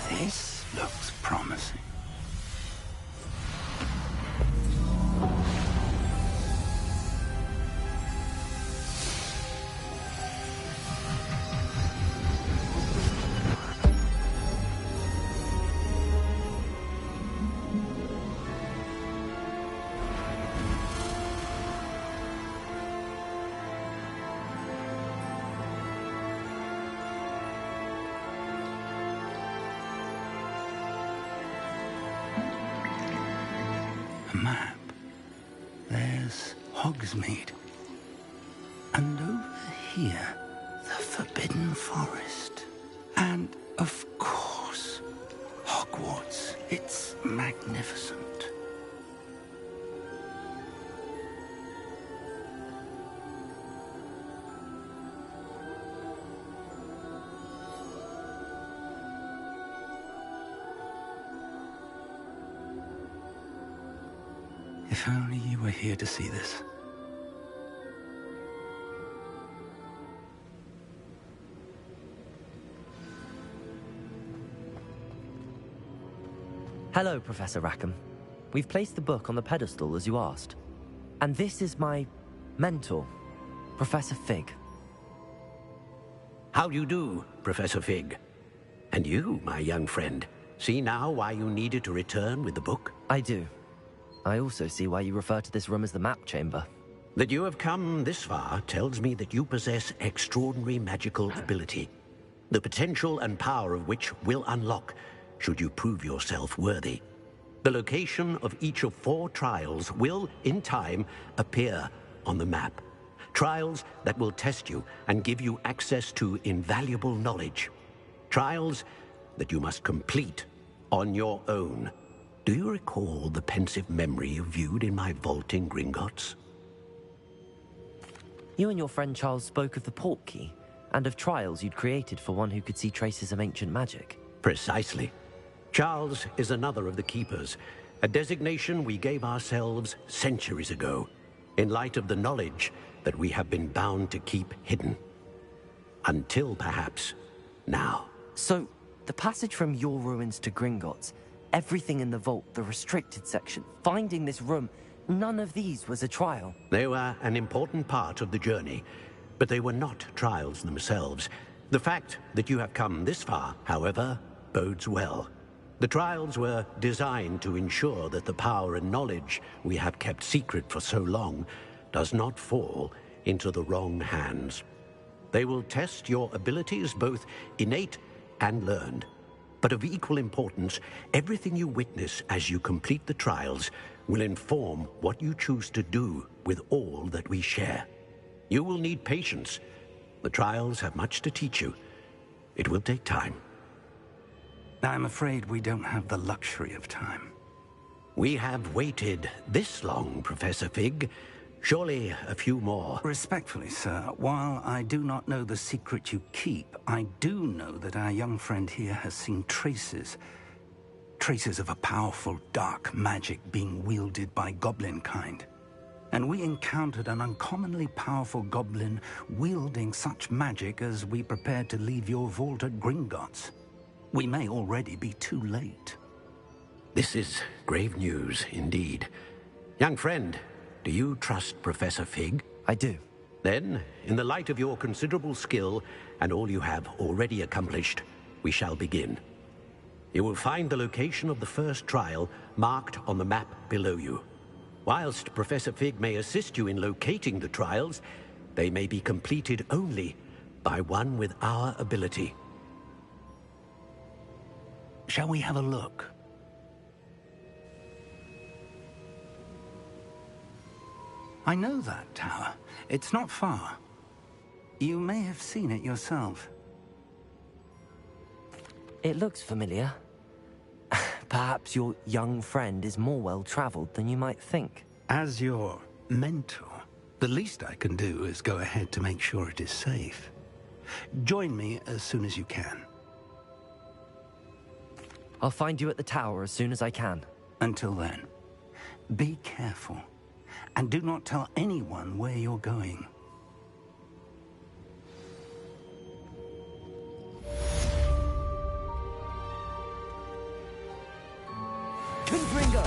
M: This looks promising. Map. There's Hogsmeade. And over here, the Forbidden Forest. And, of course, Hogwarts. magnificent. If only you were here to see this.
C: Hello, Professor Rackham. We've placed the book on the pedestal as you asked. And this is my mentor, Professor Fig.
H: How do you do, Professor Fig? And you, my young friend, see now why you needed to return with the book?
C: I do. I also see why you refer to this room as the map chamber.
H: That you have come this far tells me that you possess extraordinary magical ability, the potential and power of which will unlock should you prove yourself worthy. The location of each of 4 trials will, in time, appear on the map. Trials that will test you and give you access to invaluable knowledge. Trials that you must complete on your own. Do you recall the pensive memory you viewed in my vault in Gringotts?
C: You and your friend Charles spoke of the port key, and of trials you'd created for one who could see traces of ancient magic.
H: Precisely. Charles is another of the Keepers, a designation we gave ourselves centuries ago, in light of the knowledge that we have been bound to keep hidden. Until, perhaps, now.
C: So, the passage from your ruins to Gringotts, everything in the vault, the restricted section, finding this room, none of these was a trial.
H: They were an important part of the journey, but they were not trials themselves. The fact that you have come this far, however, bodes well. The trials were designed to ensure that the power and knowledge we have kept secret for so long does not fall into the wrong hands. They will test your abilities, both innate and learned. But of equal importance, everything you witness as you complete the trials will inform what you choose to do with all that we share. You will need patience. The trials have much to teach you. It will take time.
M: I'm afraid we don't have the luxury of time.
H: We have waited this long, Professor Fig. Surely a few more.
M: Respectfully, sir, while I do not know the secret you keep, I do know that our young friend here has seen traces of a powerful dark magic being wielded by goblin kind. And we encountered an uncommonly powerful goblin wielding such magic as we prepared to leave your vault at Gringotts. We may already be too late.
H: This is grave news indeed. Young friend, do you trust Professor Fig?
C: I do.
H: Then, in the light of your considerable skill and all you have already accomplished, we shall begin. You will find the location of the first trial marked on the map below you. Whilst Professor Fig may assist you in locating the trials, they may be completed only by one with our ability.
M: Shall we have a look? I know that tower. It's not far. You may have seen it yourself.
C: It looks familiar. Perhaps your young friend is more well-traveled than you might think.
M: As your mentor, the least I can do is go ahead to make sure it is safe. Join me as soon as you can.
C: I'll find you at the tower as soon as I can.
M: Until then, be careful, and do not tell anyone where you're going.
B: Confringo!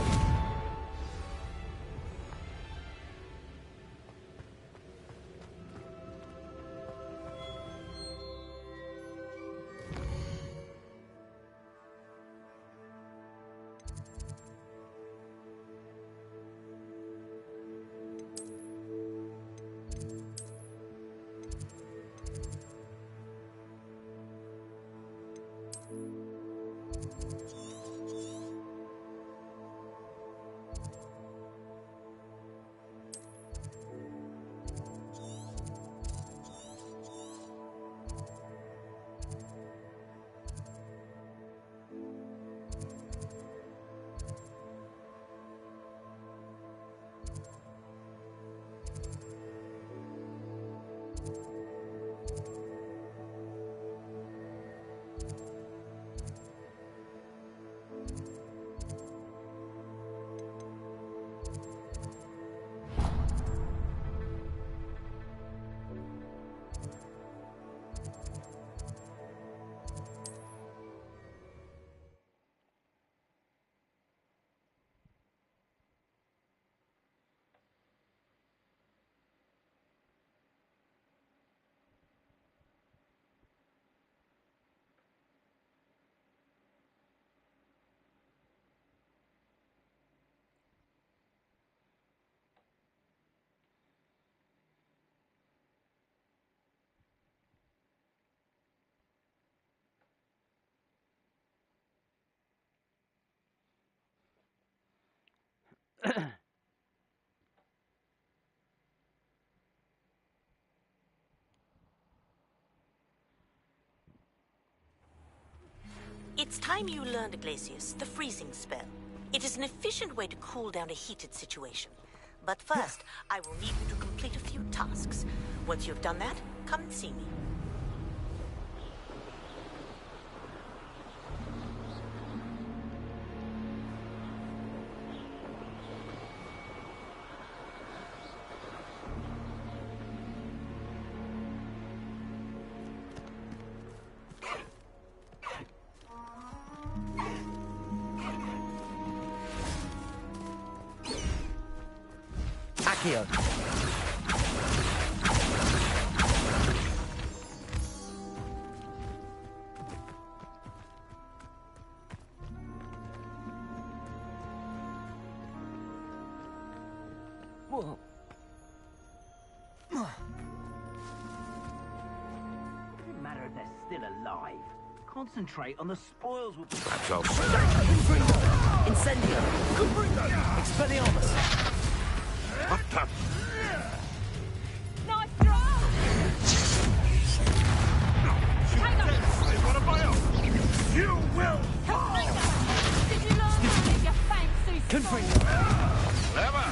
O: It's time you learned, Iglesias, the freezing spell. It is an efficient way to cool down a heated situation. But first, I will need you to complete a few tasks. Once you've done that, come and see me.
C: Accio.
B: Whoa.
G: Doesn't matter if they're still alive. Concentrate on the spoils.
F: That's all.
C: Incendio. Expelliarmus.
F: What the?
L: Nice throw!
F: They want to buy up. You will fall.
L: Did you learn to get your fancy
C: Confringo.
F: Clever.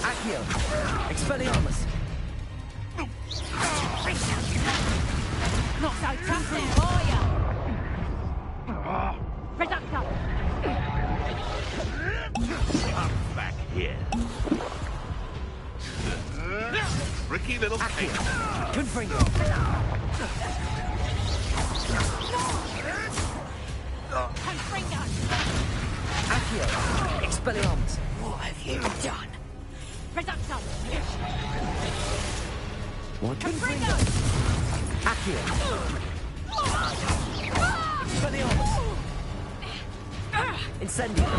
C: Accio. Expelliarmus.
L: Not so tough now, are ya? Reducto!
F: Come back here. Tricky little cake.
C: Confringo.
L: Confringo!
C: Accio. Expelliarmus.
O: What have you done?
L: Reducto!
C: What?
L: Confringo!
C: Accio. Expelliarmus. Incendio.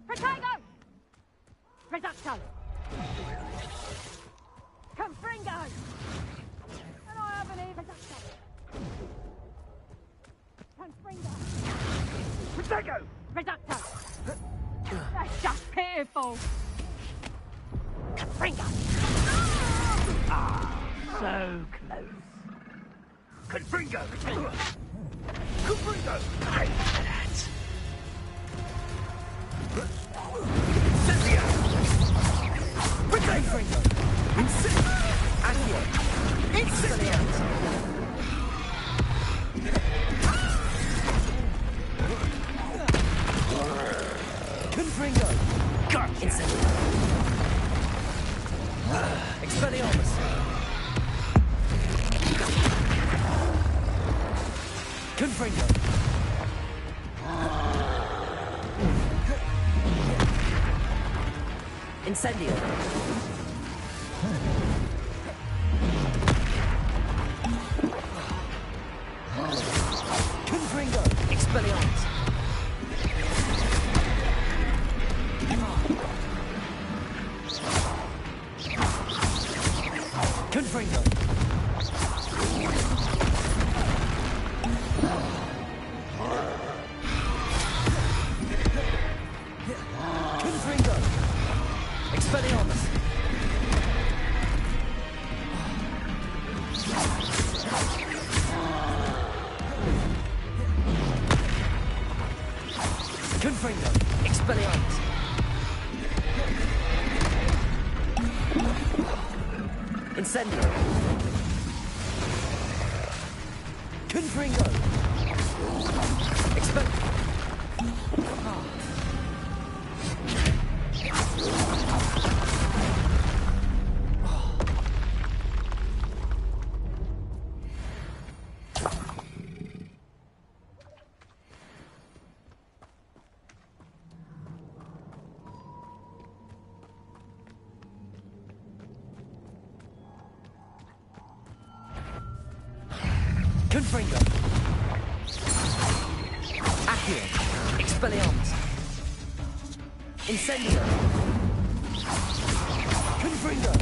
L: Protego! Reducto! Confringo! And I haven't even Reducto! Confringo!
G: Protego!
L: Reducto! That's just pitiful! Confringo!
G: Ah, so close. Confringo! Confringo! Hate that! Incendio!
C: Confringo. Accio. Expelliarmus. Confringo.
G: Gotcha!
C: Incendio. Expelliarmus. Confringo. Incendio. Confringo. Expelliarmus. Confringo. Confringo. Expelliarmus. Confringo. Expelliarmus. Incendio. Confringo. Expel... Confringo.
B: Accio. Expelliarmus. Incendio. Confringo.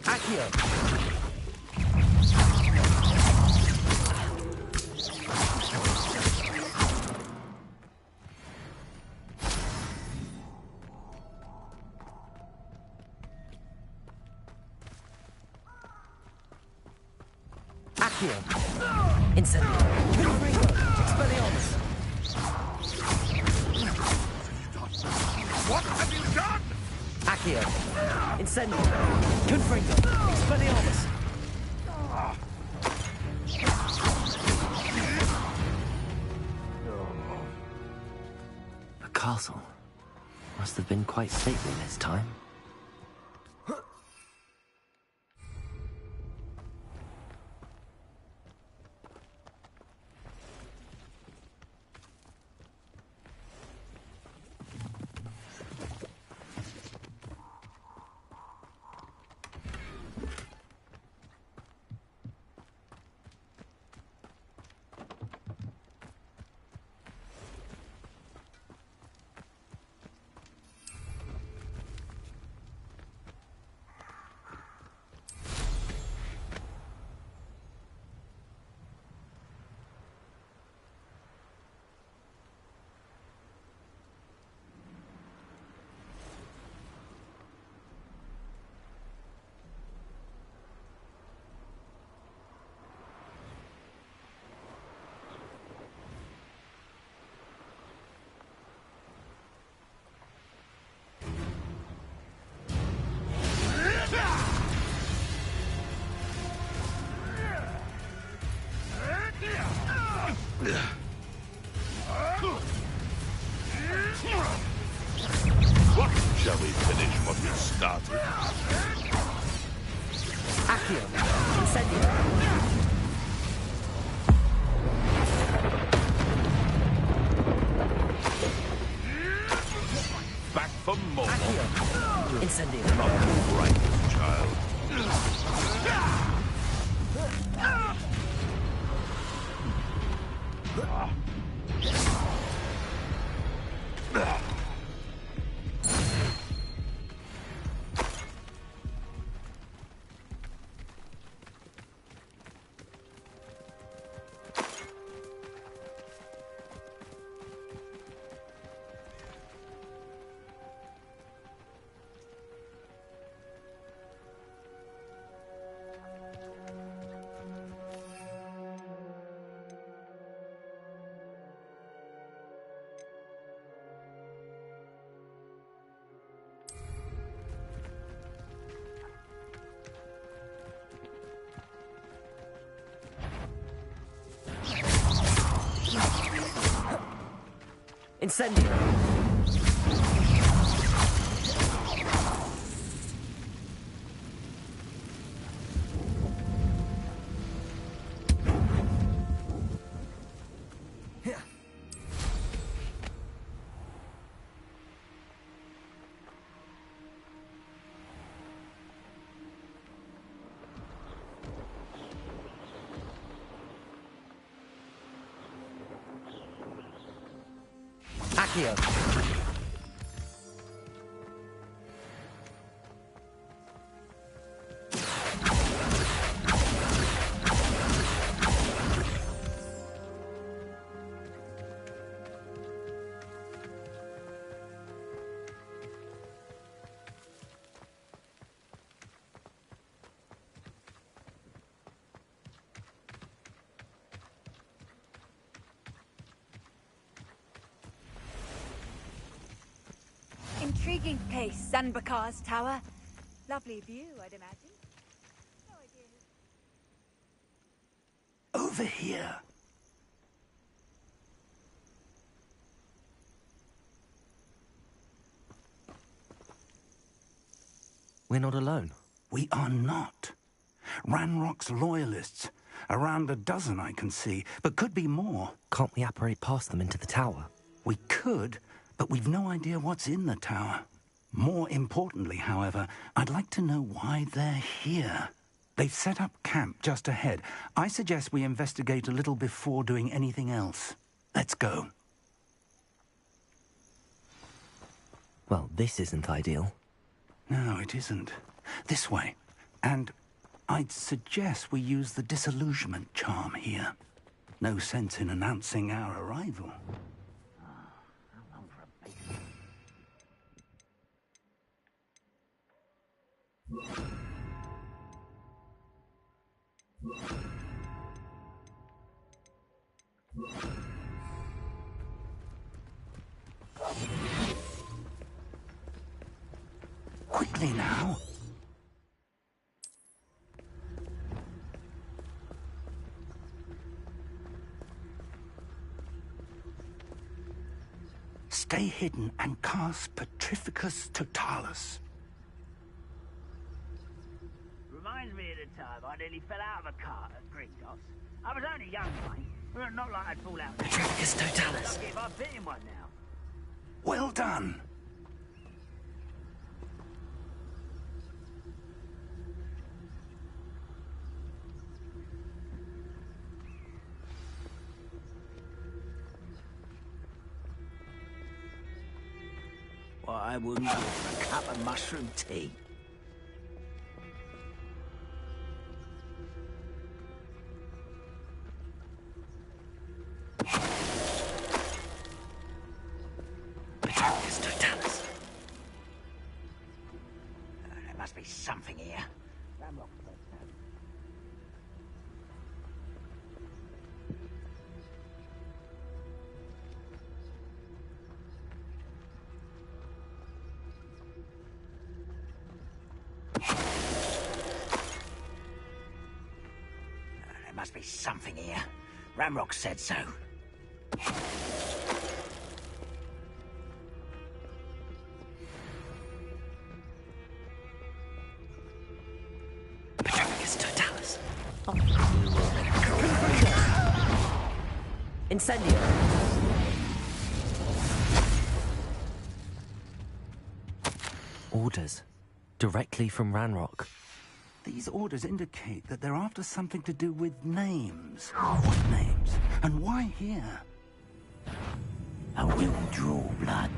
B: Accio. Accio. Incendio. Confringo. Expelliarmus.
F: What have you done?
B: Accio. Incendio. Confringo. Expelliarmus.
C: The castle must have been quite stately this time.
F: What? Shall we finish what we started?
B: Accio. Incendio.
F: Back for more.
B: Accio. Incendio.
F: Not right, child.
B: Incendio. Accio.
L: Intriguing place, Zanbakar's tower. Lovely view, I'd imagine. No idea who...
M: Over here.
C: We're not alone.
M: We are not. Ranrock's loyalists. Around a dozen I can see, but could be more.
C: Can't we apparate past them into the tower?
M: We could, but we've no idea what's in the tower. More importantly, however, I'd like to know why they're here. They've set up camp just ahead. I suggest we investigate a little before doing anything else. Let's go.
C: Well, this isn't ideal.
M: No, it isn't. This way. And I'd suggest we use the disillusionment charm here. No sense in announcing our arrival. Quickly now. Stay hidden and cast Petrificus Totalis.
P: Reminds me of the time I nearly fell out of a cart at Greekos. I was only young, mate. Well, not like I'd fall out.
B: Petrificus Totalis.
P: Lucky if I've bitten one now.
M: Well done.
P: Well, I wouldn't go for a cup of mushroom tea.
B: Petrificus Totalis.
P: There must be something here. There must be something here. Ramrock said so.
B: Petrificus Totalis.
C: Incendio. Orders. Directly from Ranrock.
M: These orders indicate that they're after something to do with names. What names? And why here?
P: I will draw blood.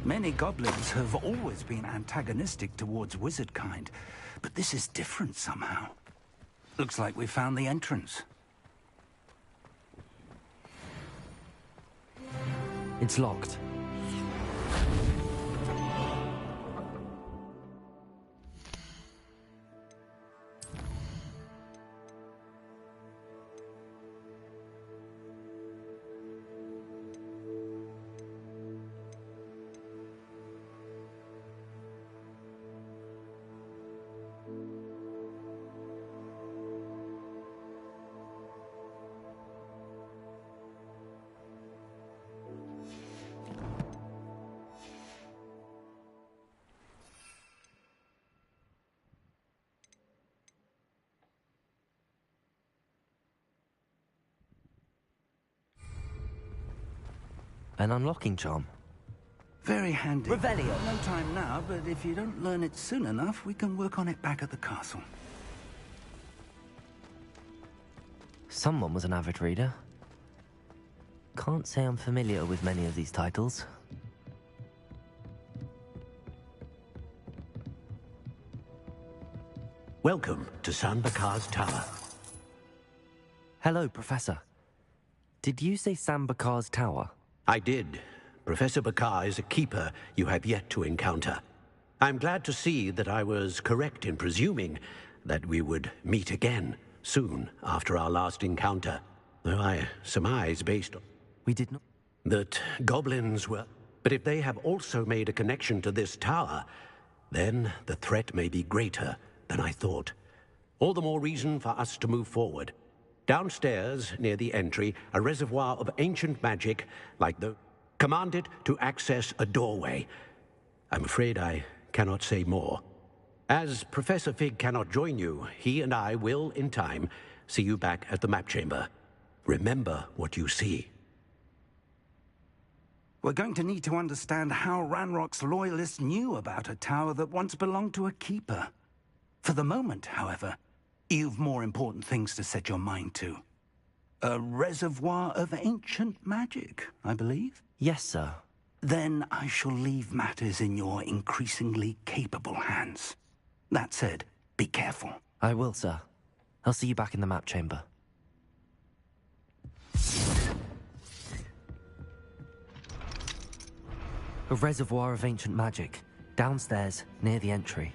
M: Many goblins have always been antagonistic towards wizard kind, but this is different somehow. Looks like we found the entrance.
C: It's locked. An unlocking charm.
M: Very handy.
C: Revelio.
M: No time now, but if you don't learn it soon enough, we can work on it back at the castle.
C: Someone was an avid reader. Can't say I'm familiar with many of these titles.
H: Welcome to Sambakar's Tower.
C: Hello, Professor. Did you say Sambakar's Tower?
H: I did. Professor Bakar is a keeper you have yet to encounter. I'm glad to see that I was correct in presuming that we would meet again soon after our last encounter. Though I surmise based on...
C: We did not...
H: that goblins were... But if they have also made a connection to this tower, then the threat may be greater than I thought. All the more reason for us to move forward. Downstairs, near the entry, a reservoir of ancient magic, like the... Command it to access a doorway. I'm afraid I cannot say more. As Professor Fig cannot join you, he and I will, in time, see you back at the map chamber. Remember what you see.
M: We're going to need to understand how Ranrock's loyalists knew about a tower that once belonged to a keeper. For the moment, however, you've more important things to set your mind to. A reservoir of ancient magic, I believe?
C: Yes, sir.
M: Then I shall leave matters in your increasingly capable hands. That said, be careful.
C: I will, sir. I'll see you back in the map chamber. A reservoir of ancient magic, downstairs, near the entry.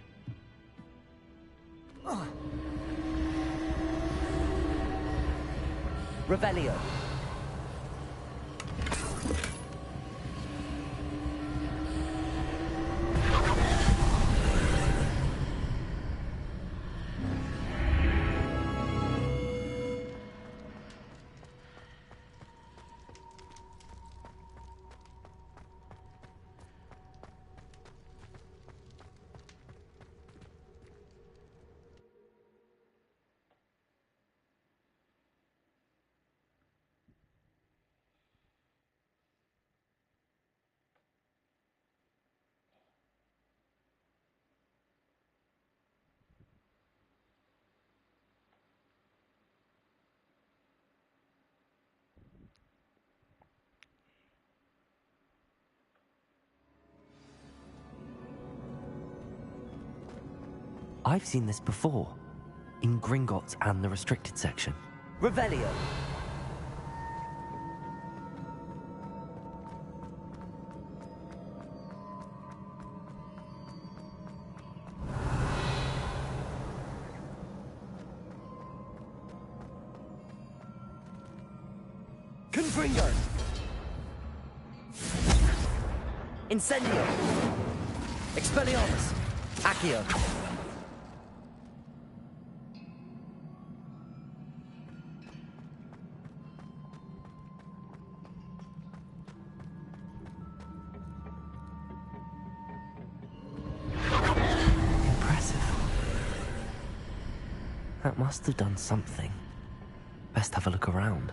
C: Revelio. I've seen this before, in Gringotts and the restricted section. Revelio! Confringo! Incendio! Expelliarmus! Accio! That must have done something. Best have a look around.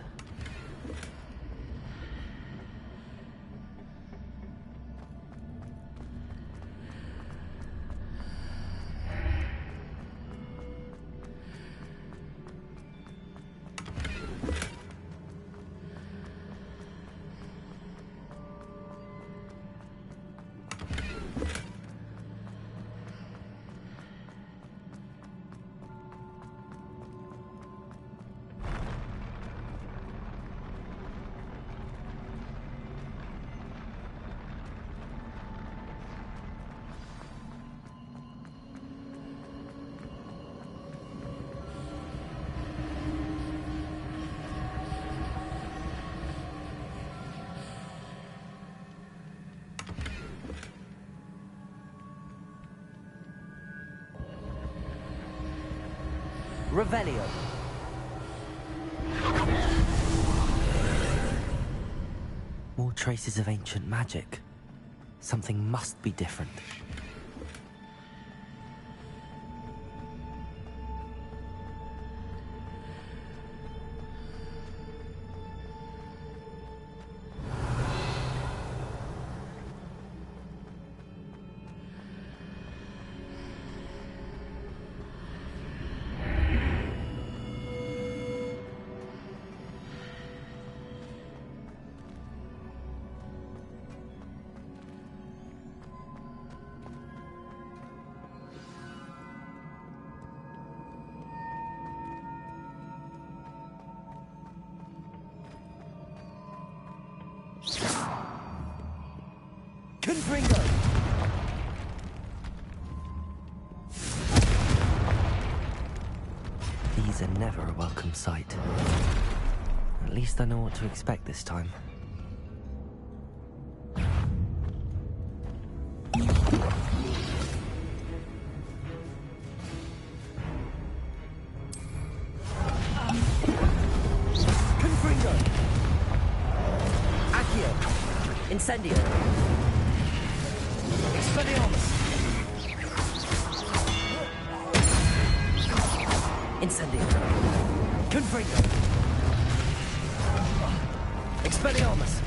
C: Revelio. More traces of ancient magic. Something must be different. Confringo! These are never a welcome sight. At least I know what to expect this time.
B: Incendio. Expelliarmus. Incendio. Confringo. Expelliarmus.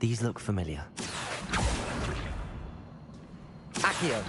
C: These look familiar. Accio.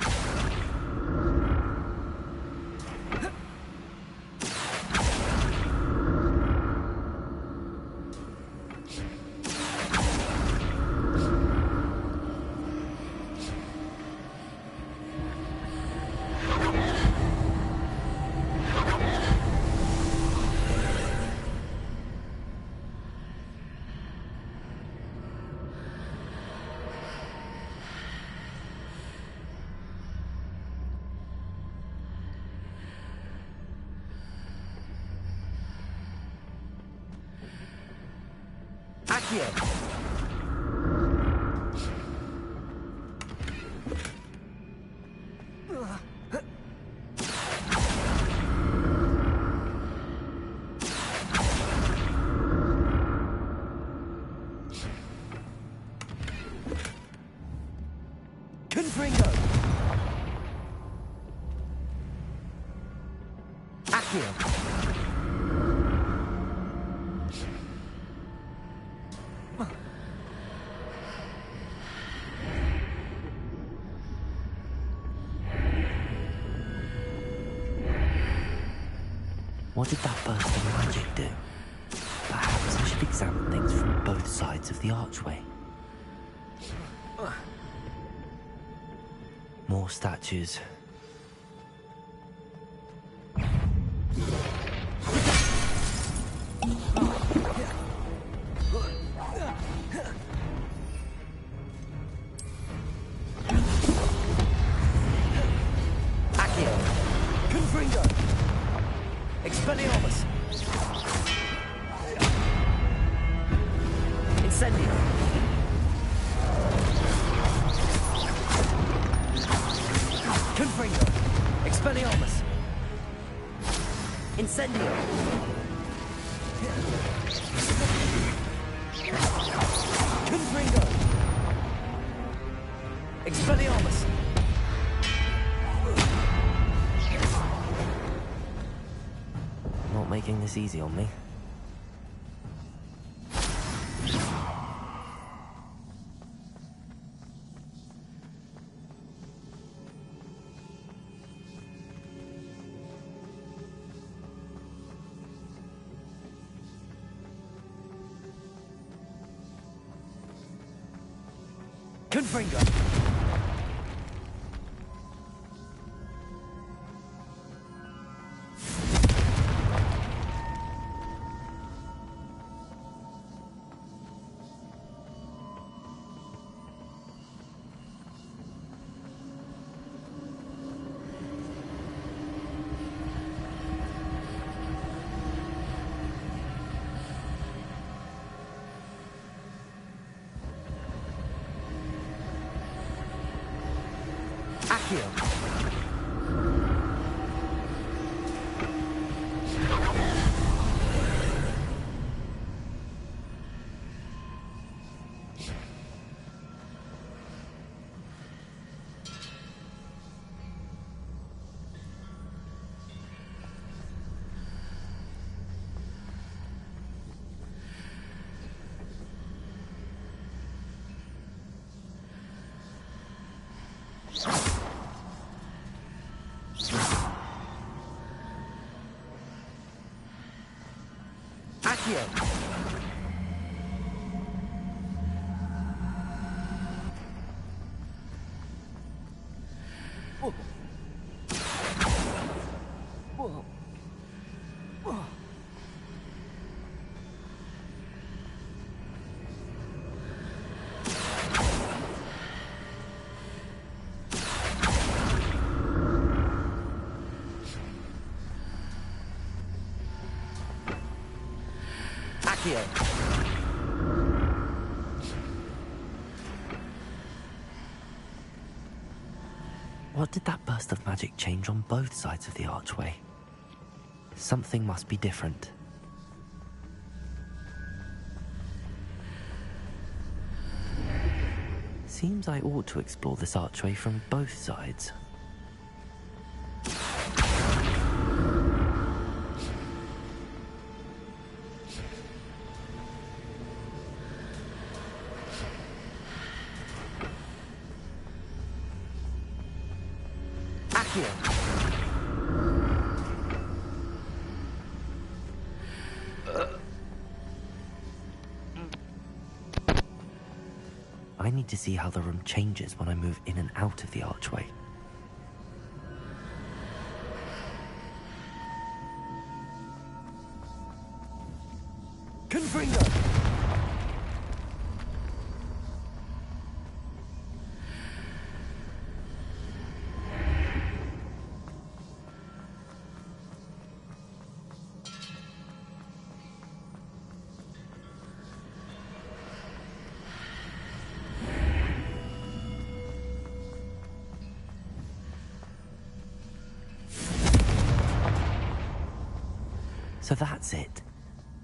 B: Accio. Confringo. Accio.
C: What did that burst of magic do? Perhaps I should examine things from both sides of the archway. More statues.
B: Accio. Confringo. Expelliarmus. Incendio. Confringo. Expelliarmus. Incendio. Confringo. Expelliarmus.
C: Not making this easy on me.
B: Confringo. Accio. Accio. Whoa. Whoa. Whoa. Accio.
C: What did that burst of magic change on both sides of the archway? Something must be different. Seems I ought to explore this archway from both sides. I need to see how the room changes when I move in and out of the archway.
B: Confringo!
C: So that's it.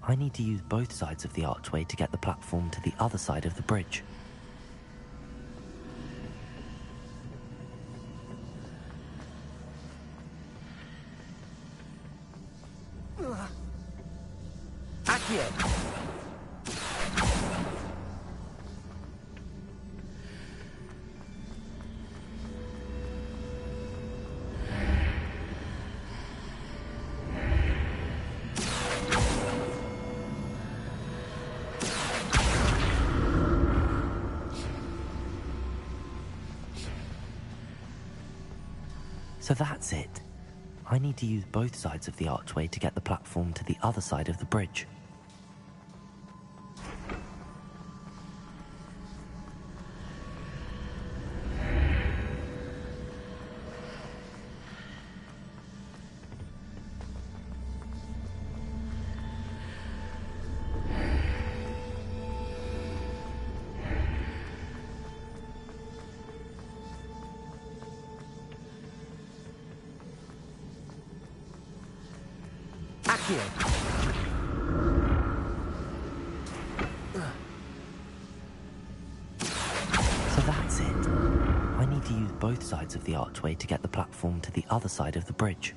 C: I need to use both sides of the archway to get the platform to the other side of the bridge.
B: Accio!
C: So that's it. I need to use both sides of the archway to get the platform to the other side of the bridge. So that's it. I need to use both sides of the archway to get the platform to the other side of the bridge.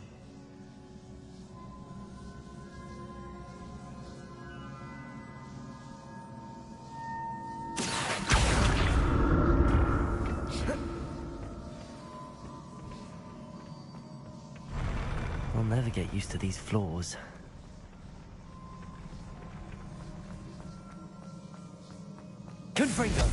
C: I'll never get used to these floors.
B: Confringo!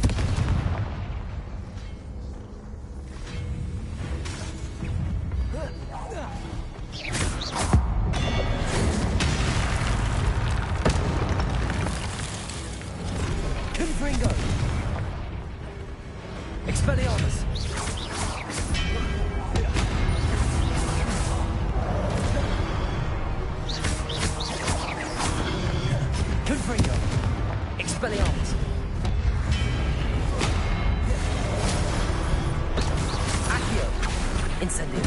B: Confringo! Expelliarmus! Confringo! Expelliarmus! Accio! Incendio!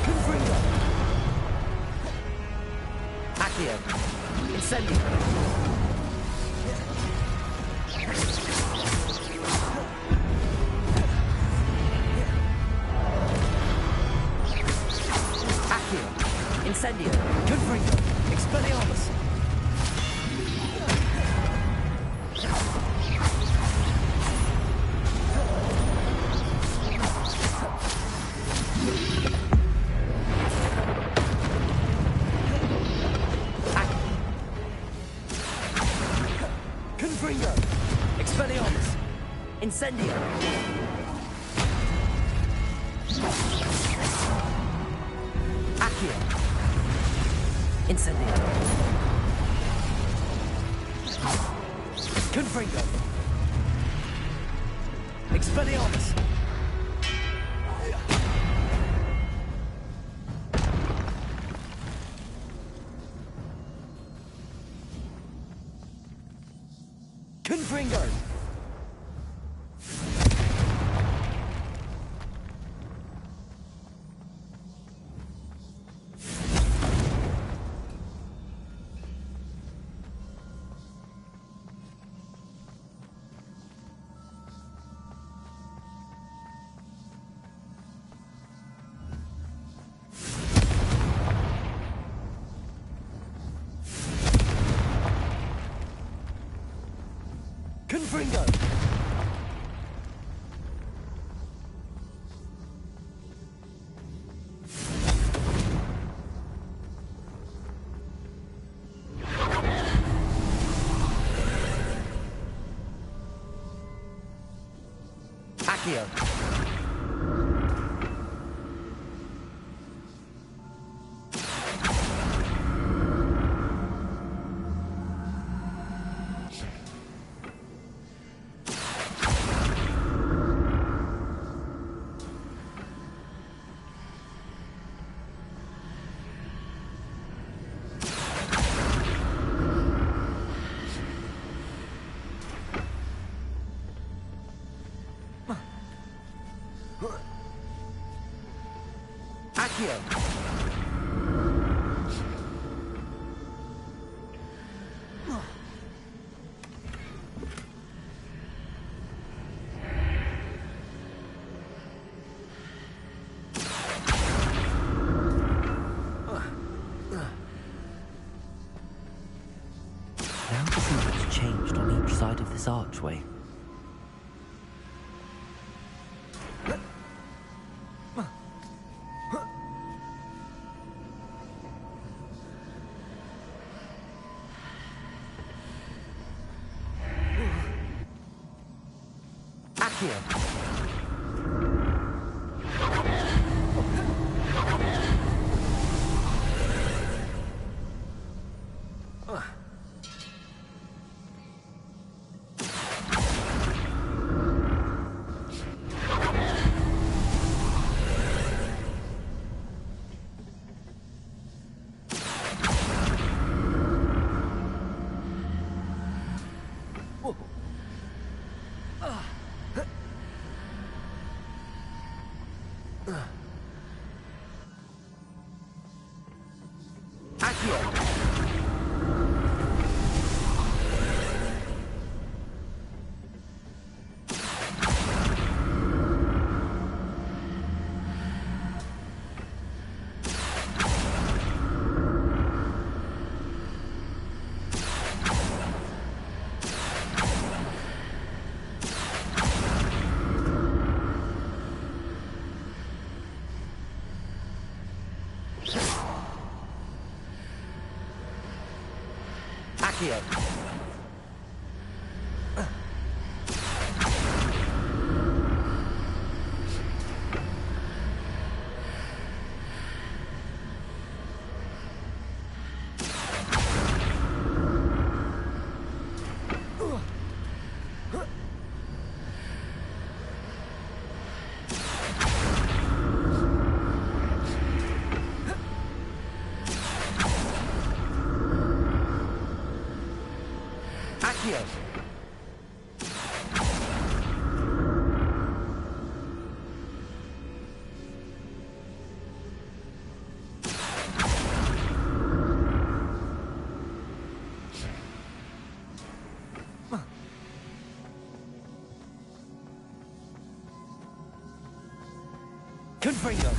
B: Confringo! Accio! Incendio! Incendio! Confringo! Expelliarmus! Incendio. Accio. Incendio. Confringo. Expelliarmus. Confringo. Confringo. Accio. Accio.
C: Now to see what's changed on each side of this archway. Accio. Accio. Accio. Confringo.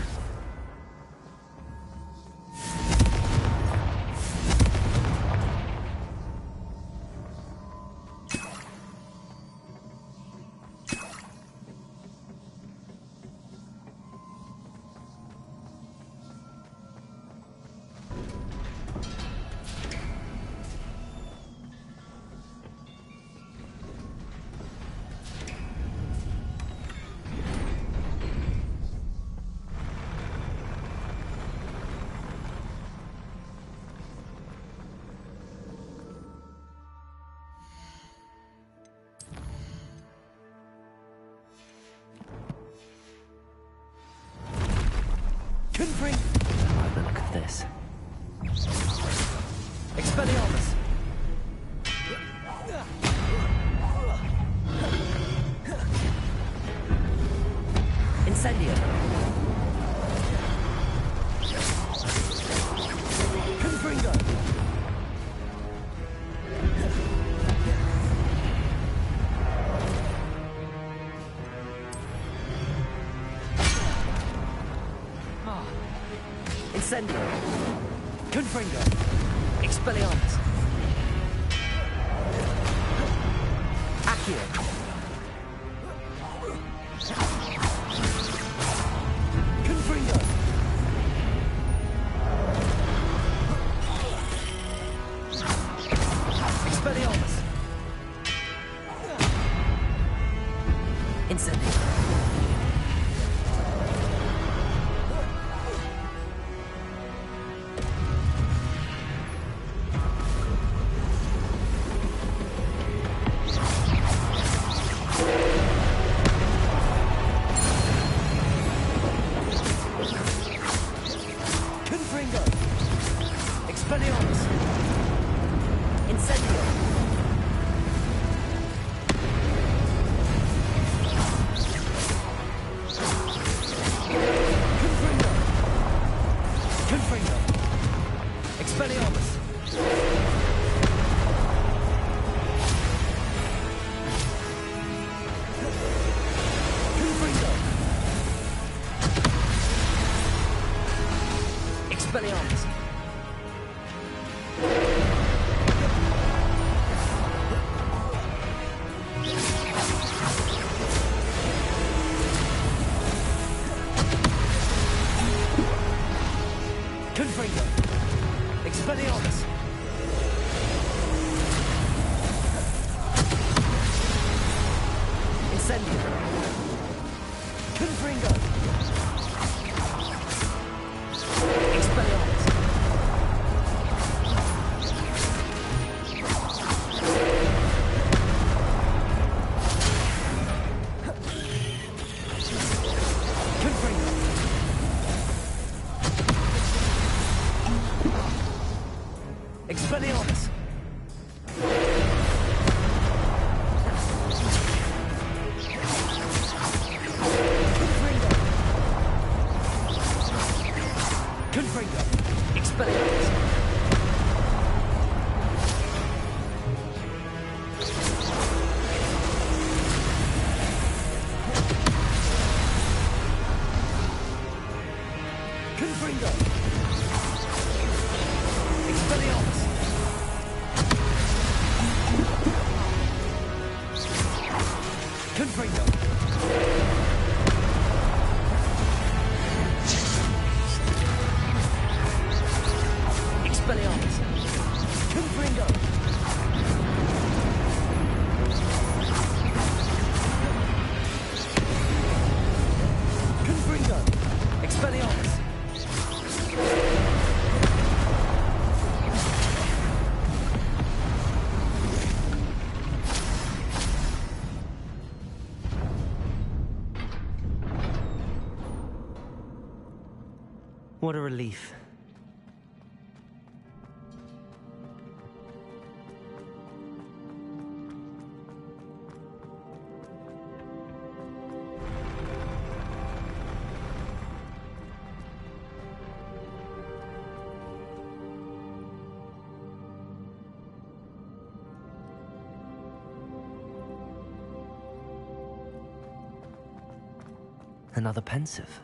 B: Confring.
C: I like the look of this.
B: Expelliarmus.
C: Incendio.
B: Confringo.
C: Incendio.
B: Confringo.
C: Expelliarmus. Accio.
B: Confringo.
C: Expelliarmus. Incendio.
B: Confringo. Expelliarmus.
C: Incendio.
B: Confringo. Confringo. Expelliarmus. Confringo.
C: Expelliarmus.
B: Confringo. Expelliarmus.
C: Incendio.
B: Confringo.
C: Expelliarmus.
B: Confringo. Expelliarmus. Confringo. Confringo.
C: Expelliarmus.
B: Confringo. Expelliarmus. Confringo.
C: Expelliarmus.
B: Confringo. Confringo. Expelliarmus.
C: What a relief. Another pensive.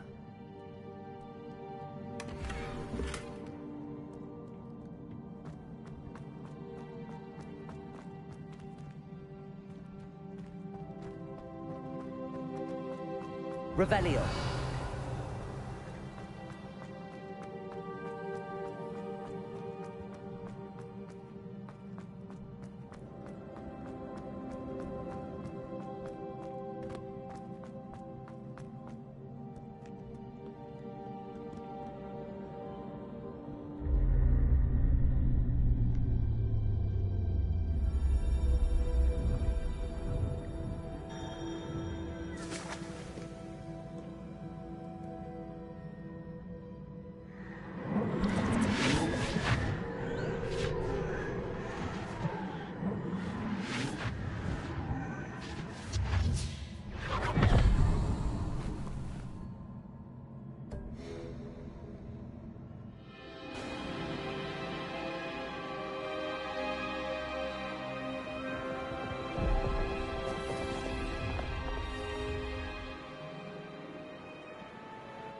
C: Revelio.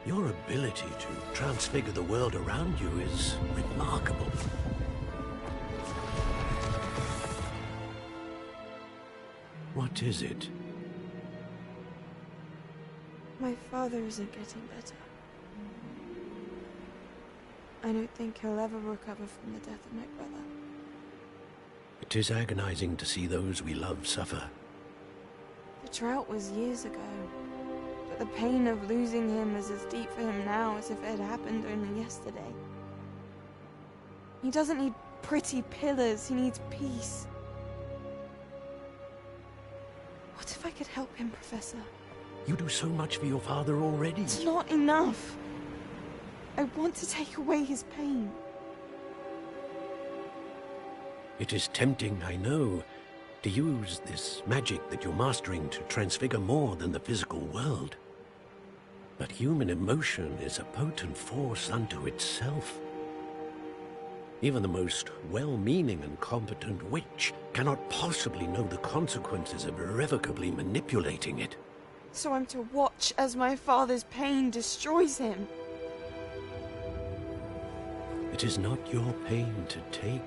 H: Your ability to transfigure the world around you is remarkable. What is it?
Q: My father isn't getting better. I don't think he'll ever recover from the death of my brother.
H: It is agonizing to see those we love suffer.
Q: The drought was years ago, but the pain of losing him is as deep for him now as if it had happened only yesterday. He doesn't need pretty pillars, he needs peace. What if I could help him, Professor?
H: You do so much for your father already.
Q: It's not enough. I want to take away his pain.
H: It is tempting, I know, to use this magic that you're mastering to transfigure more than the physical world. But human emotion is a potent force unto itself. Even the most well-meaning and competent witch cannot possibly know the consequences of irrevocably manipulating it.
Q: So I'm to watch as my father's pain destroys him.
H: It is not your pain to take.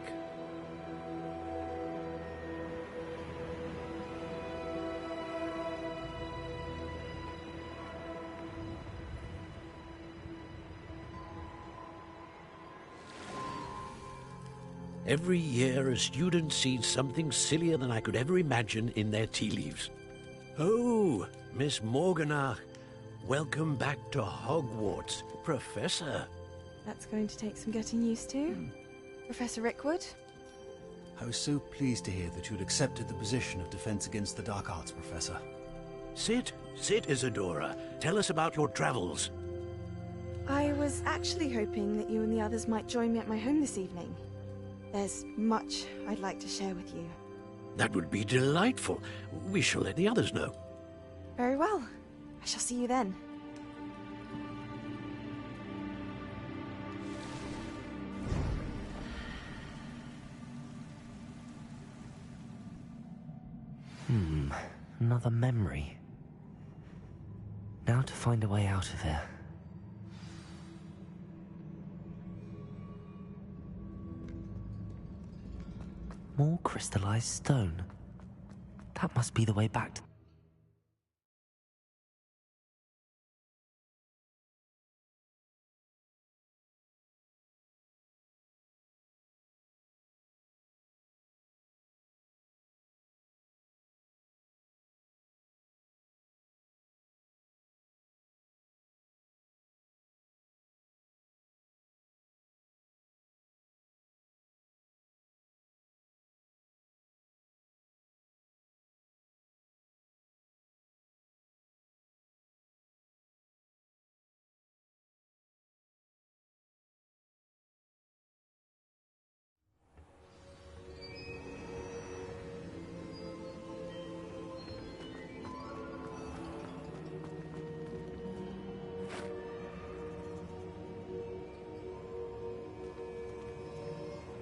H: Every year, a student sees something sillier than I could ever imagine in their tea leaves. Oh, Miss Morganach, welcome back to Hogwarts, Professor.
Q: That's going to take some getting used to. Professor Rickwood?
R: I was so pleased to hear that you'd accepted the position of Defense Against the Dark Arts, Professor.
H: Sit, Isadora. Tell us about your travels.
Q: I was actually hoping that you and the others might join me at my home this evening. There's much I'd like to share with you.
H: That would be delightful. We shall let the others know.
Q: Very well. I shall see you then.
C: Another memory. Now to find a way out of here. More crystallized stone. That must be the way back to...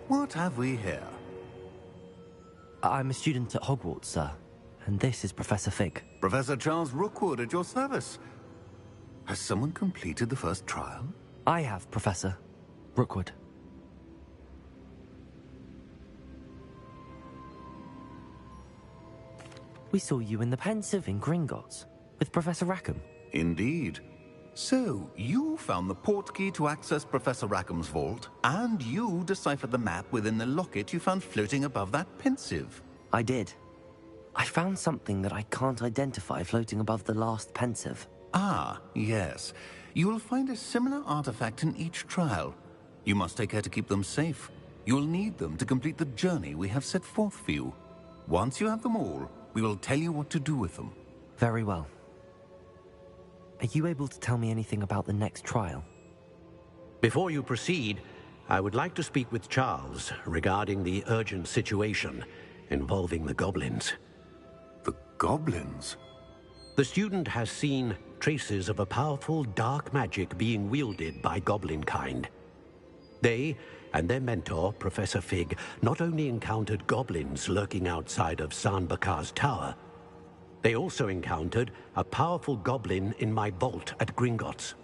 S: What have we here?
C: I'm a student at Hogwarts, sir. And this is Professor Fig.
S: Professor Charles Rookwood at your service. Has someone completed the first trial?
C: I have, Professor Rookwood. We saw you in the Pensive in Gringotts, with Professor Rackham.
S: Indeed. So, you found the portkey to access Professor Rackham's vault, and you deciphered the map within the locket you found floating above that Pensive.
C: I did. I found something that I can't identify floating above the last Pensive.
S: Ah, yes. You will find a similar artifact in each trial. You must take care to keep them safe. You will need them to complete the journey we have set forth for you. Once you have them all, we will tell you what to do with them.
C: Very well. Are you able to tell me anything about the next trial?
H: Before you proceed, I would like to speak with Charles regarding the urgent situation involving the goblins.
S: The goblins?
H: The student has seen traces of a powerful dark magic being wielded by goblin kind. They and their mentor, Professor Fig, not only encountered goblins lurking outside of San Bakar's tower, they also encountered a powerful goblin in my vault at Gringotts.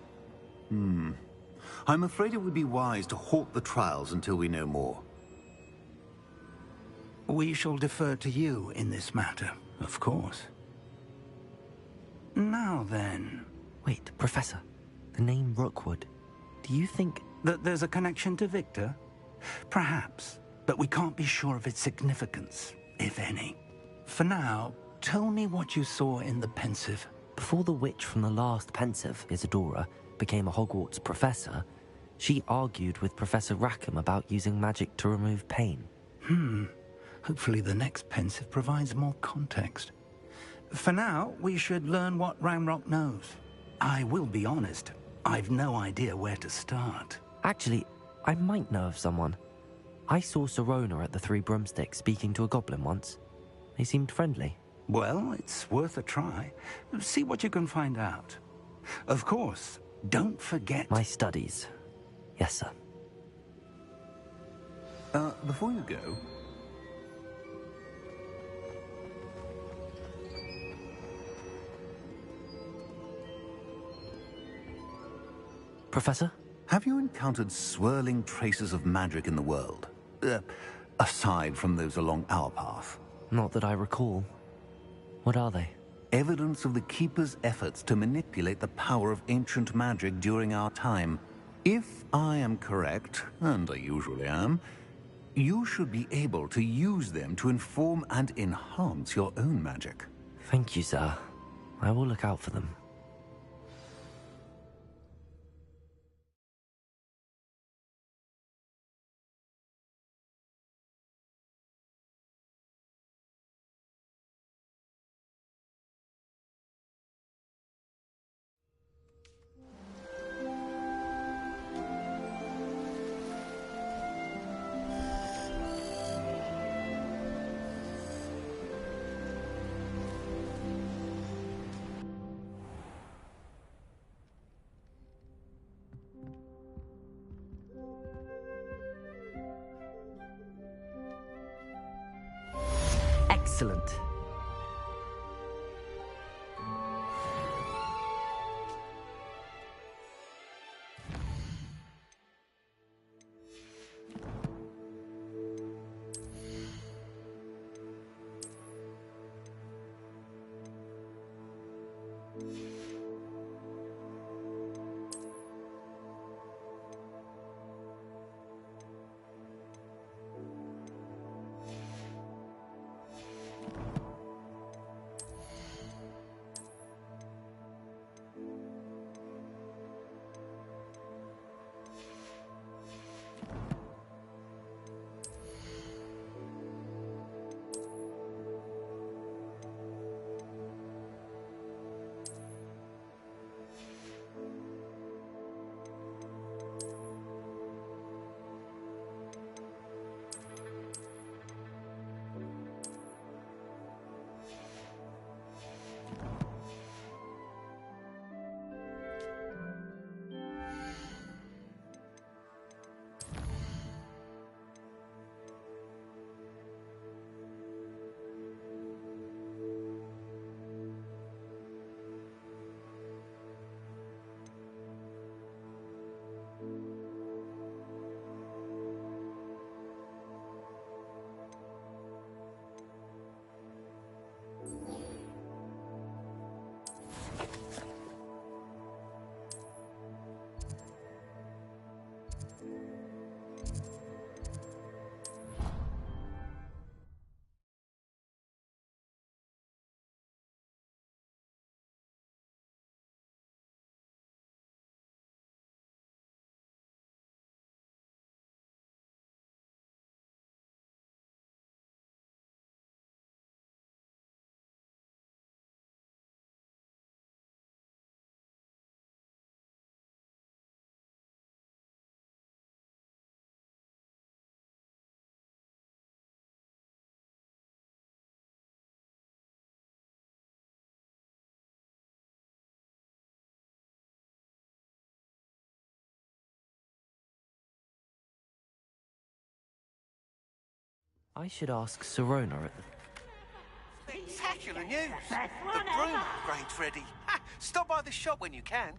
S: I'm afraid it would be wise to halt the trials until we know more.
M: We shall defer to you in this matter, of course. Now then...
C: Wait, Professor. The name Rookwood. Do you think...
M: that there's a connection to Victor? Perhaps, but we can't be sure of its significance, if any. For now, tell me what you saw in the pensive.
C: Before the witch from the last pensive, Isadora, became a Hogwarts professor, she argued with Professor Rackham about using magic to remove pain.
M: Hopefully the next pensive provides more context. For now, we should learn what Ranrock knows. I will be honest, I've no idea where to start.
C: Actually, I might know of someone. I saw Sirona at the Three Broomsticks speaking to a goblin once. They seemed friendly.
M: Well, it's worth a try. See what you can find out. Of course, don't forget...
C: My studies. Yes, sir.
S: Before you go...
C: Professor?
S: Have you encountered swirling traces of magic in the world? Aside from those along our path?
C: Not that I recall. What are they?
S: Evidence of the Keeper's efforts to manipulate the power of ancient magic during our time. If I am correct, and I usually am, you should be able to use them to inform and enhance your own magic.
C: Thank you, sir. I will look out for them. Excellent. I should ask Sirona at the...
T: Spectacular news! The broom upgrade's ready. Ha! Stop by the shop when you can.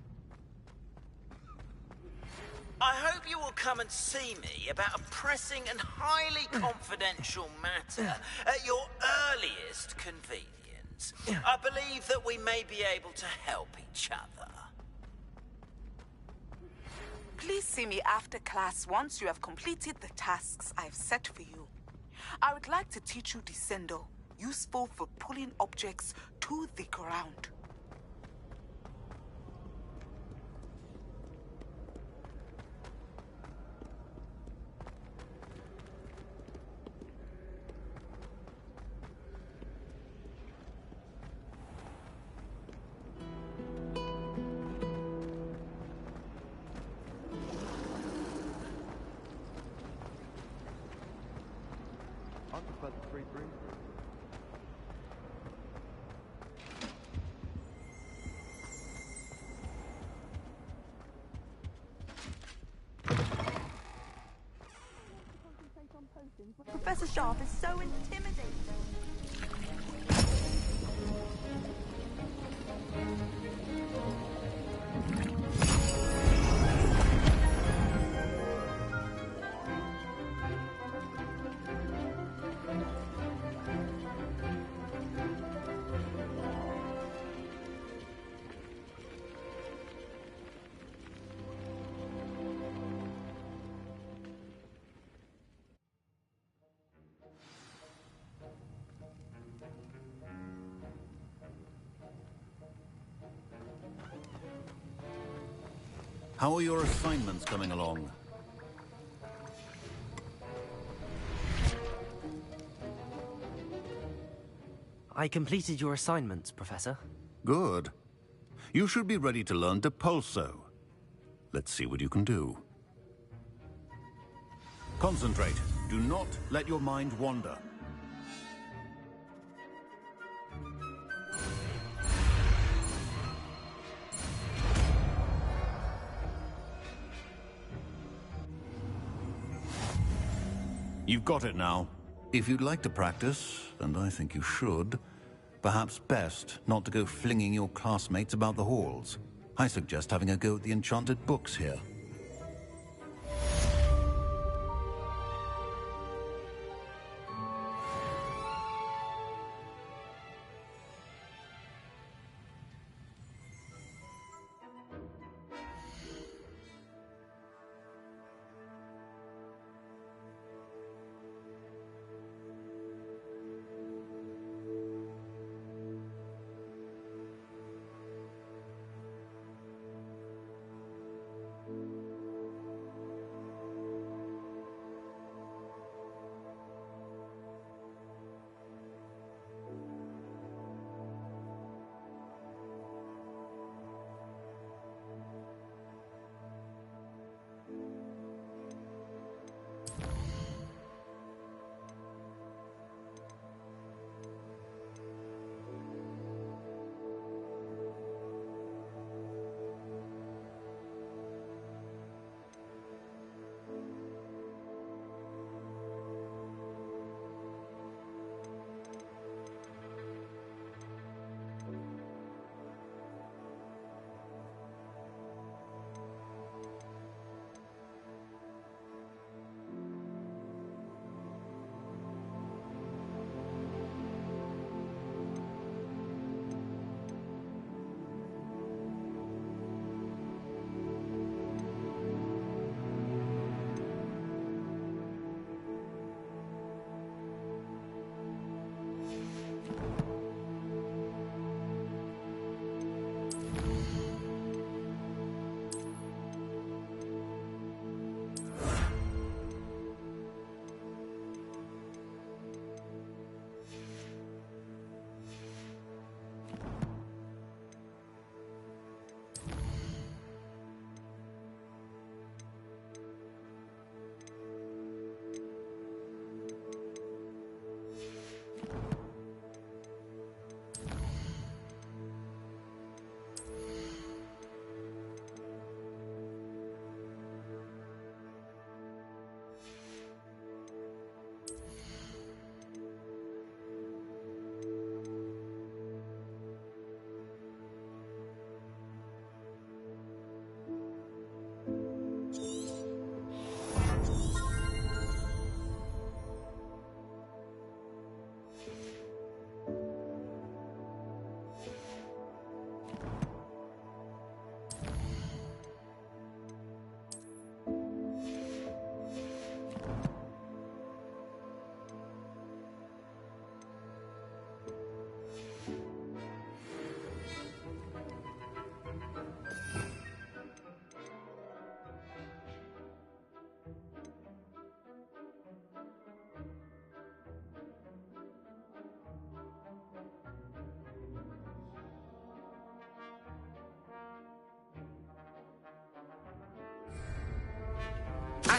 T: I hope you will come and see me about a pressing and highly confidential matter at your earliest convenience. I believe that we may be able to help each other.
U: Please see me after class once you have completed the tasks I've set for you. I would like to teach you Descendo, useful for pulling objects to the ground.
V: Professor Sharp is so intimidating.
S: How are your assignments coming along?
C: I completed your assignments, Professor.
S: Good. You should be ready to learn Depulso. Let's see what you can do. Concentrate. Do not let your mind wander. You've got it now. If you'd like to practice, and I think you should, perhaps best not to go flinging your classmates about the halls. I suggest having a go at the enchanted books here.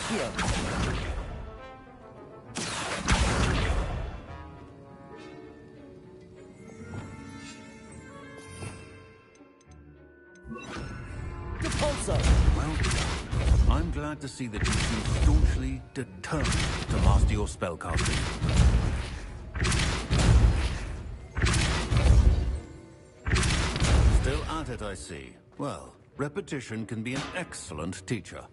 B: Accio. Depulso.
S: Well done. I'm glad to see that you seem staunchly determined to master your spellcasting. Still at it, I see. Well, repetition can be an excellent teacher.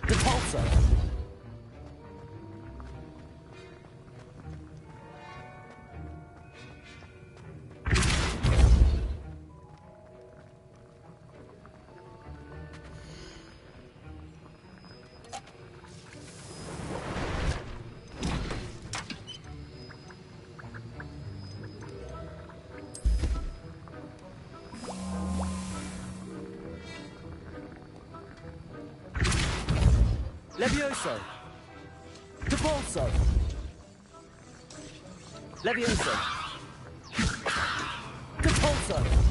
B: Depulso. Levioso. Depulso. Levioso. Depulso.